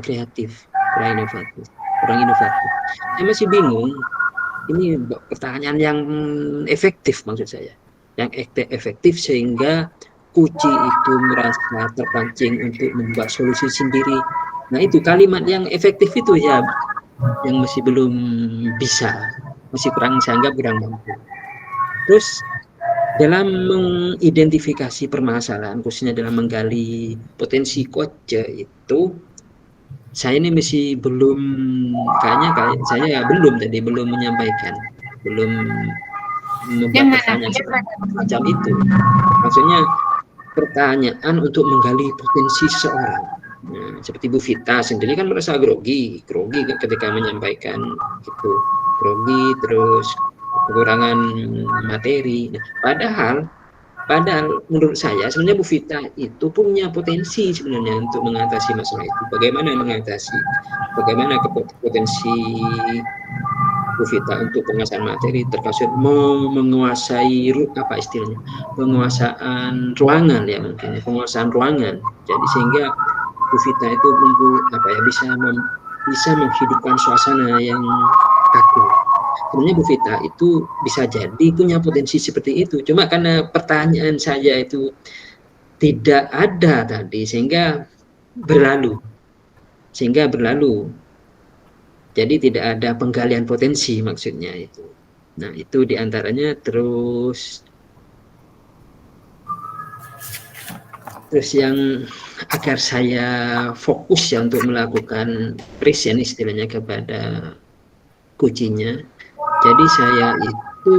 kreatif, kurang inovatif. Saya masih bingung, ini pertanyaan yang efektif maksud saya. Yang efektif sehingga Kuci itu merasa terpancing untuk membuat solusi sendiri. Nah itu kalimat yang efektif itu ya yang masih belum bisa, masih saya anggap kurang mampu. Terus dalam mengidentifikasi permasalahan, khususnya dalam menggali potensi koce itu, saya ini masih belum, kayak saya belum menyampaikan, belum membuat pertanyaan semacam itu. Maksudnya pertanyaan untuk menggali potensi seseorang. Nah, seperti Bu Vita sendiri kan merasa grogi ketika menyampaikan itu, grogi terus kekurangan materi. Nah, padahal menurut saya sebenarnya Bu Vita itu punya potensi sebenarnya untuk mengatasi masalah itu. Bagaimana mengatasi? Bagaimana potensi Bu Vita untuk penguasaan materi termasuk menguasai apa istilahnya, penguasaan ruangan ya mungkin penguasaan ruangan. Jadi sehingga Bu Vita itu bisa menghidupkan suasana yang kaku. Sebenarnya Bu Vita itu bisa jadi punya potensi seperti itu. Cuma karena pertanyaan saya itu tidak ada tadi sehingga berlalu. Jadi tidak ada penggalian potensi maksudnya itu. Nah itu diantaranya. Terus yang agar saya fokus ya untuk melakukan present istilahnya kepada kucinya. Jadi saya itu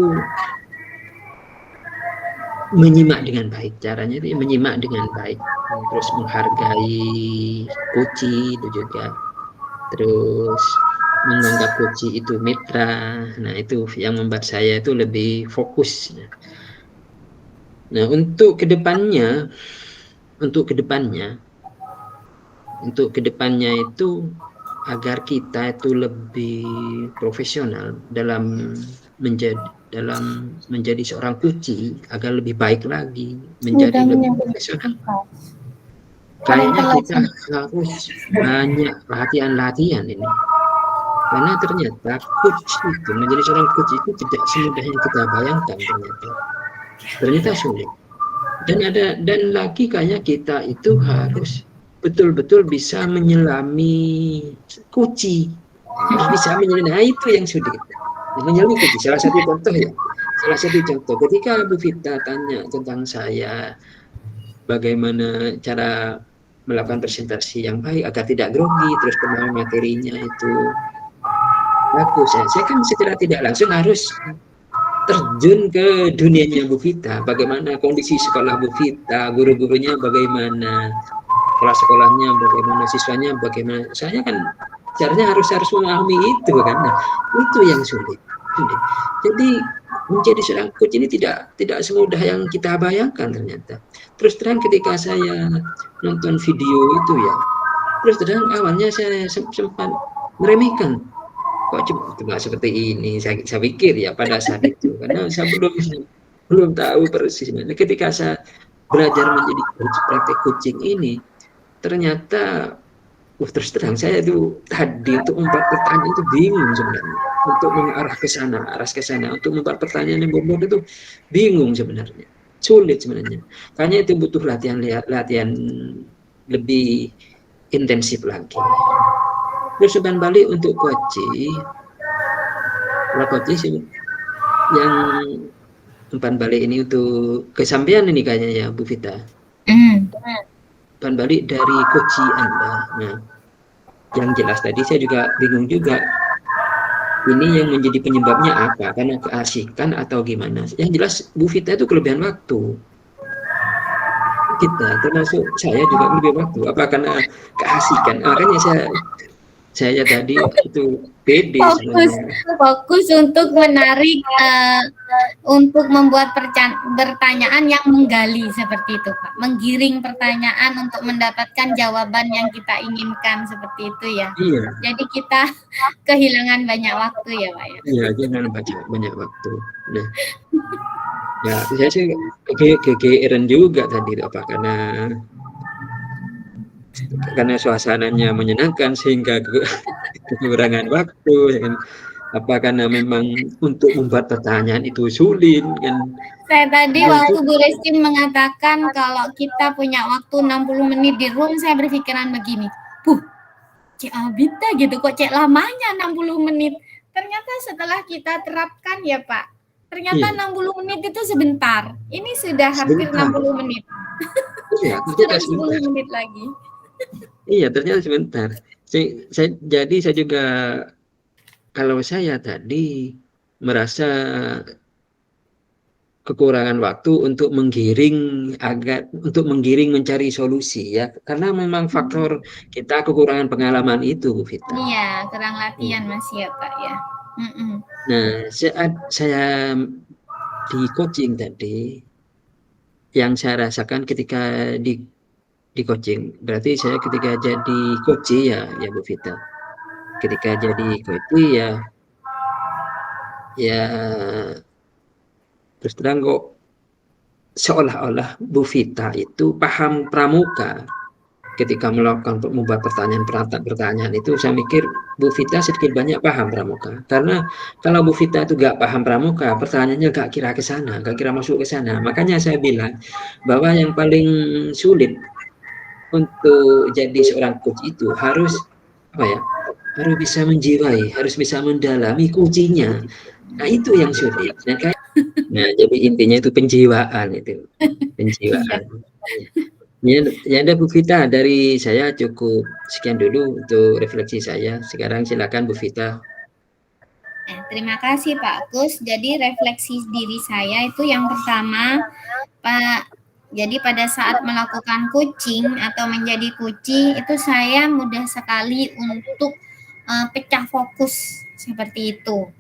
menyimak dengan baik, caranya itu menyimak dengan baik, terus menghargai kuci itu juga, terus menganggap kuci itu mitra. Nah itu yang membuat saya itu lebih fokus. Nah untuk kedepannya untuk kedepannya itu agar kita itu lebih profesional dalam menjadi seorang coaching, agar lebih baik lagi, menjadi lebih profesional. Kayaknya kita harus banyak latihan ini. Karena ternyata coach itu, menjadi seorang coach itu tidak semudah yang kita bayangkan ternyata. Ternyata sulit. Dan lagi kayaknya kita itu harus betul-betul bisa menyelami kunci. Harus bisa menyelami, nah itu yang sulit. Menyelami kunci, salah satu contoh ya. Salah satu contoh, ketika Bu Vita tanya tentang saya, bagaimana cara melakukan presentasi yang baik agar tidak grogi, terus pemahaman materinya itu bagus ya. Saya kan secara tidak langsung harus terjun ke dunianya Bu Vita, bagaimana kondisi sekolah Bu Vita, guru-gurunya bagaimana, kelas sekolahnya bagaimana, siswanya bagaimana. Saya kan caranya harus memahami itu kan. Nah, itu yang sulit. Jadi menjadi seorang coach ini tidak semudah yang kita bayangkan ternyata. Terus terang ketika saya nonton video itu ya, terus terang awalnya saya sempat meremehkan, kok cuma seperti ini, saya pikir ya pada saat itu, karena saya belum tahu persis. Ketika saya belajar menjadi coach, praktek coaching ini, ternyata terus terang saya itu tadi untuk membuat pertanyaan itu bingung sebenarnya, untuk mengarah ke sana, untuk membuat pertanyaan yang berbobot itu bingung sebenarnya, sulit sebenarnya. Karena itu butuh latihan lebih intensif lagi. Terus umpan balik untuk coaching, kalau coaching yang umpan balik ini untuk kesampean ini kayaknya ya Bu Vita. Umpan balik dari coaching Anda. Nah, yang jelas tadi saya juga bingung juga. Ini yang menjadi penyebabnya apa? Karena keasikan atau gimana? Yang jelas Bu Vita itu kelebihan waktu. Kita termasuk saya juga kelebihan waktu. Apa karena keasikan? Makanya saya tadi itu pede fokus untuk menarik, untuk membuat pertanyaan yang menggali seperti itu Pak, menggiring pertanyaan untuk mendapatkan jawaban yang kita inginkan seperti itu ya. Iya. Jadi kita kehilangan banyak waktu ya Pak ya. Iya, kehilangan banyak waktu. Nah, ya saya sih kegeeran juga tadi apa karena suasananya menyenangkan sehingga kekurangan waktu ya kan. Apa karena memang untuk membuat pertanyaan itu sulit kan. Saya tadi waktu Bu Resti mengatakan kalau kita punya waktu 60 menit di room, saya berpikiran begini, Cek Abita gitu kok cek lamanya 60 menit. Ternyata setelah kita terapkan ya Pak, ternyata 60 menit itu sebentar. Ini sudah hampir 60 menit. Iya, sekarang 10 menit lagi. Iya, ternyata sebentar. Jadi saya juga, kalau saya tadi merasa kekurangan waktu untuk menggiring mencari solusi ya, karena memang faktor kita kekurangan pengalaman itu Bu Vita. Iya, kurang latihan masih ya Pak ya. Nah, saat saya di coaching tadi, yang saya rasakan ketika di coaching, berarti saya ketika jadi coach ya Bu Vita. Ketika jadi coach ya terus terang kok seolah-olah Bu Vita itu paham pramuka. Ketika membuat pertanyaan itu, saya mikir Bu Vita sedikit banyak paham pramuka. Karena kalau Bu Vita itu gak paham pramuka, pertanyaannya gak kira ke sana, gak kira masuk ke sana. Makanya saya bilang bahwa yang paling sulit untuk jadi seorang coach itu harus harus bisa menjiwai, harus bisa mendalami kuncinya. Nah, itu yang sulit. Nah, jadi intinya itu penjiwaan itu. Penjiwaan. Ya ada Bu Vita, dari saya cukup sekian dulu untuk refleksi saya. Sekarang silakan Bu Vita. Terima kasih Pak Kus. Jadi refleksi diri saya itu yang pertama, Pak. Jadi pada saat melakukan coaching atau menjadi coaching itu saya mudah sekali untuk pecah fokus seperti itu.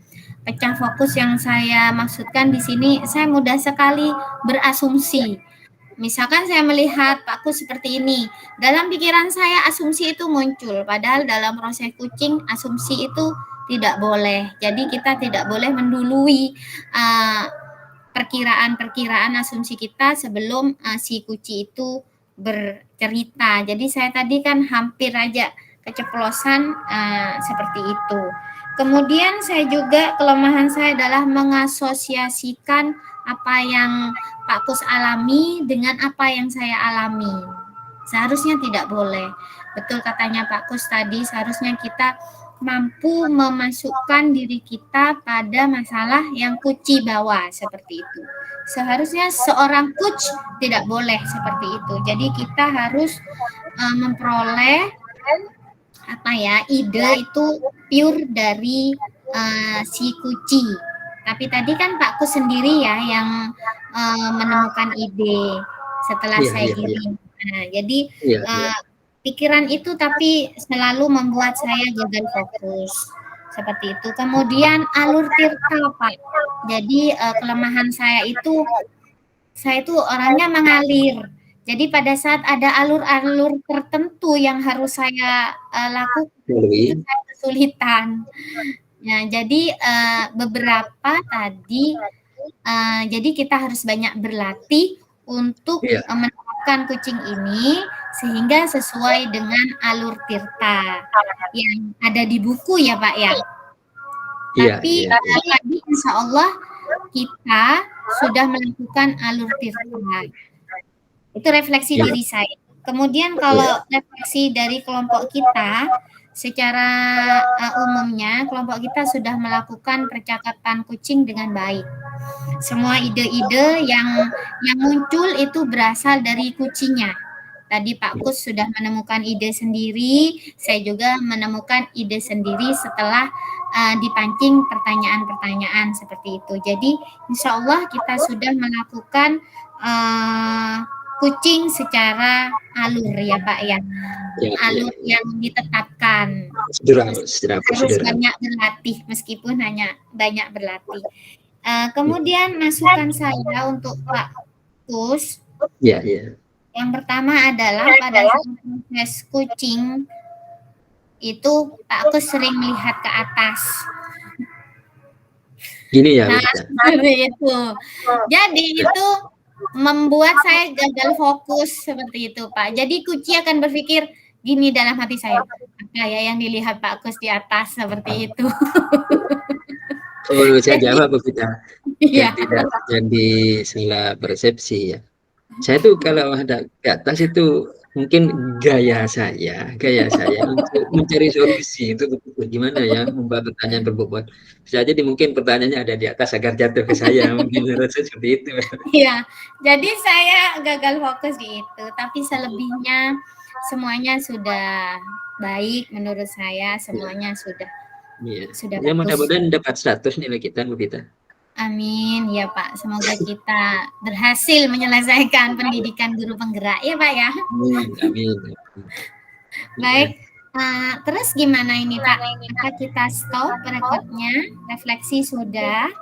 Pecah fokus yang saya maksudkan di sini, saya mudah sekali berasumsi. Misalkan saya melihat Pak Kus seperti ini, dalam pikiran saya asumsi itu muncul, padahal dalam proses kucing asumsi itu tidak boleh. Jadi kita tidak boleh mendului perkiraan-perkiraan asumsi kita sebelum si kuci itu bercerita. Jadi saya tadi kan hampir aja keceplosan seperti itu. Kemudian saya juga kelemahan saya adalah mengasosiasikan apa yang Pak Kus alami dengan apa yang saya alami. Seharusnya tidak boleh. Betul katanya Pak Kus tadi, seharusnya kita mampu memasukkan diri kita pada masalah yang kuci bawa seperti itu. Seharusnya seorang coach tidak boleh seperti itu. Jadi kita harus memperoleh ide itu pure dari si kuci. Tapi tadi kan Pak Kus sendiri ya yang menemukan ide setelah saya giring. Nah, jadi pikiran itu tapi selalu membuat saya gagal fokus seperti itu. Kemudian alur tirta Pak. Jadi kelemahan saya itu orangnya mengalir. Jadi pada saat ada alur-alur tertentu yang harus saya lakukan, itu saya kesulitan. Nah, jadi beberapa tadi, jadi kita harus banyak berlatih untuk menerapkan kucing ini sehingga sesuai dengan alur tirta yang ada di buku ya Pak ya. Tapi tadi insya Allah kita sudah melakukan alur tirta. Itu refleksi diri saya. Kemudian kalau refleksi dari kelompok kita, secara umumnya kelompok kita sudah melakukan percakapan kucing dengan baik. Semua ide-ide yang muncul itu berasal dari kucingnya. Tadi Pak Kus sudah menemukan ide sendiri, saya juga menemukan ide sendiri setelah dipancing pertanyaan-pertanyaan seperti itu. Jadi insya Allah kita sudah melakukan kucing secara alur ya Pak ya, alur yang ditetapkan. Harus banyak berlatih meskipun hanya banyak berlatih. Kemudian masukan saya untuk Pak Kus. Yang pertama adalah pada saat proses kucing itu Pak Kus sering melihat ke atas. Gini ya. Nah, seperti itu. Jadi itu membuat saya gagal fokus seperti itu Pak. Jadi kuci akan berpikir gini dalam hati saya, apa ya yang dilihat Pak Kus di atas seperti itu. Oh, saya jawab Bu Vita. Tidak jadi salah persepsi ya. Saya tuh kalau ada ke atas itu mungkin gaya saya untuk mencari solusi itu gimana ya membuat pertanyaan berbobot. Bisa jadi mungkin pertanyaannya ada di atas agar jatuh ke saya, mungkin rasa seperti itu. Iya, jadi saya gagal fokus di itu, tapi selebihnya semuanya sudah baik menurut saya, semuanya sudah sudah ya, mudah-mudahan dapat 100 nilai kita Bu Vita. Amin ya Pak, semoga kita berhasil menyelesaikan pendidikan guru penggerak ya Pak ya. Amin. Baik, terus gimana ini Pak? Apa kita stop rekodnya? Refleksi sudah?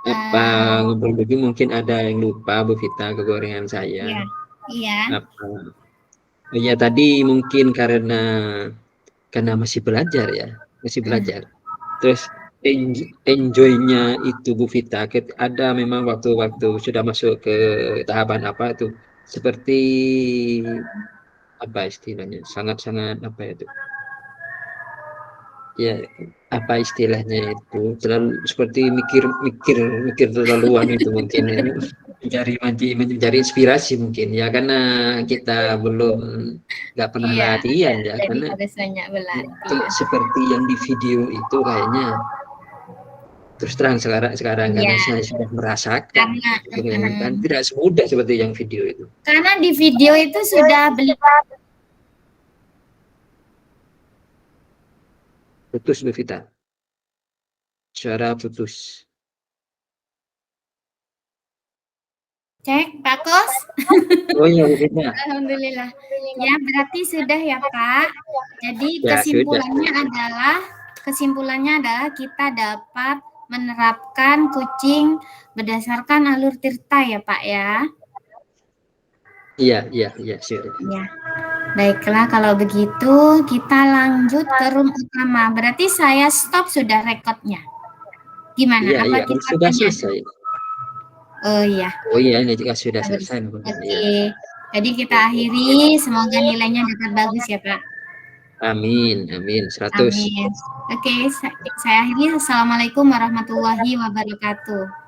Apa ngobrol lagi mungkin ada yang lupa Bu Vita kegorengan saya? Iya. Ya tadi mungkin karena masih belajar ya, Terus enjoy-nya itu Bu Vita, ada memang waktu-waktu sudah masuk ke tahapan apa itu, seperti apa istilahnya, sangat-sangat apa itu? Ya, apa istilahnya itu, terlalu seperti mikir terlaluan itu mungkin ya. mencari inspirasi mungkin ya, karena kita belum nggak pernah latihan ya, karena seperti yang di video itu kayaknya terus terang sekarang karena saya sudah merasakan kan tidak semudah seperti yang video itu, karena di video itu sudah putus Bu Vita, suara putus. Cek Pak Kus. Oh iya Bu Vita. Alhamdulillah. Ya berarti sudah ya Pak. Jadi kesimpulannya adalah kita dapat menerapkan kucing berdasarkan alur tirta ya Pak ya. Iya, sudah. Ya. Baiklah, kalau begitu kita lanjut ke room utama. Berarti saya stop sudah rekodnya. Gimana? Iya, Apa kita sudah tanya? selesai. Oh iya. Oh iya, ini juga sudah selesai. Oke. Jadi kita akhiri. Semoga nilainya dapat bagus ya, Pak. Amin, 100. Amin. Oke, saya akhiri. Assalamualaikum warahmatullahi wabarakatuh.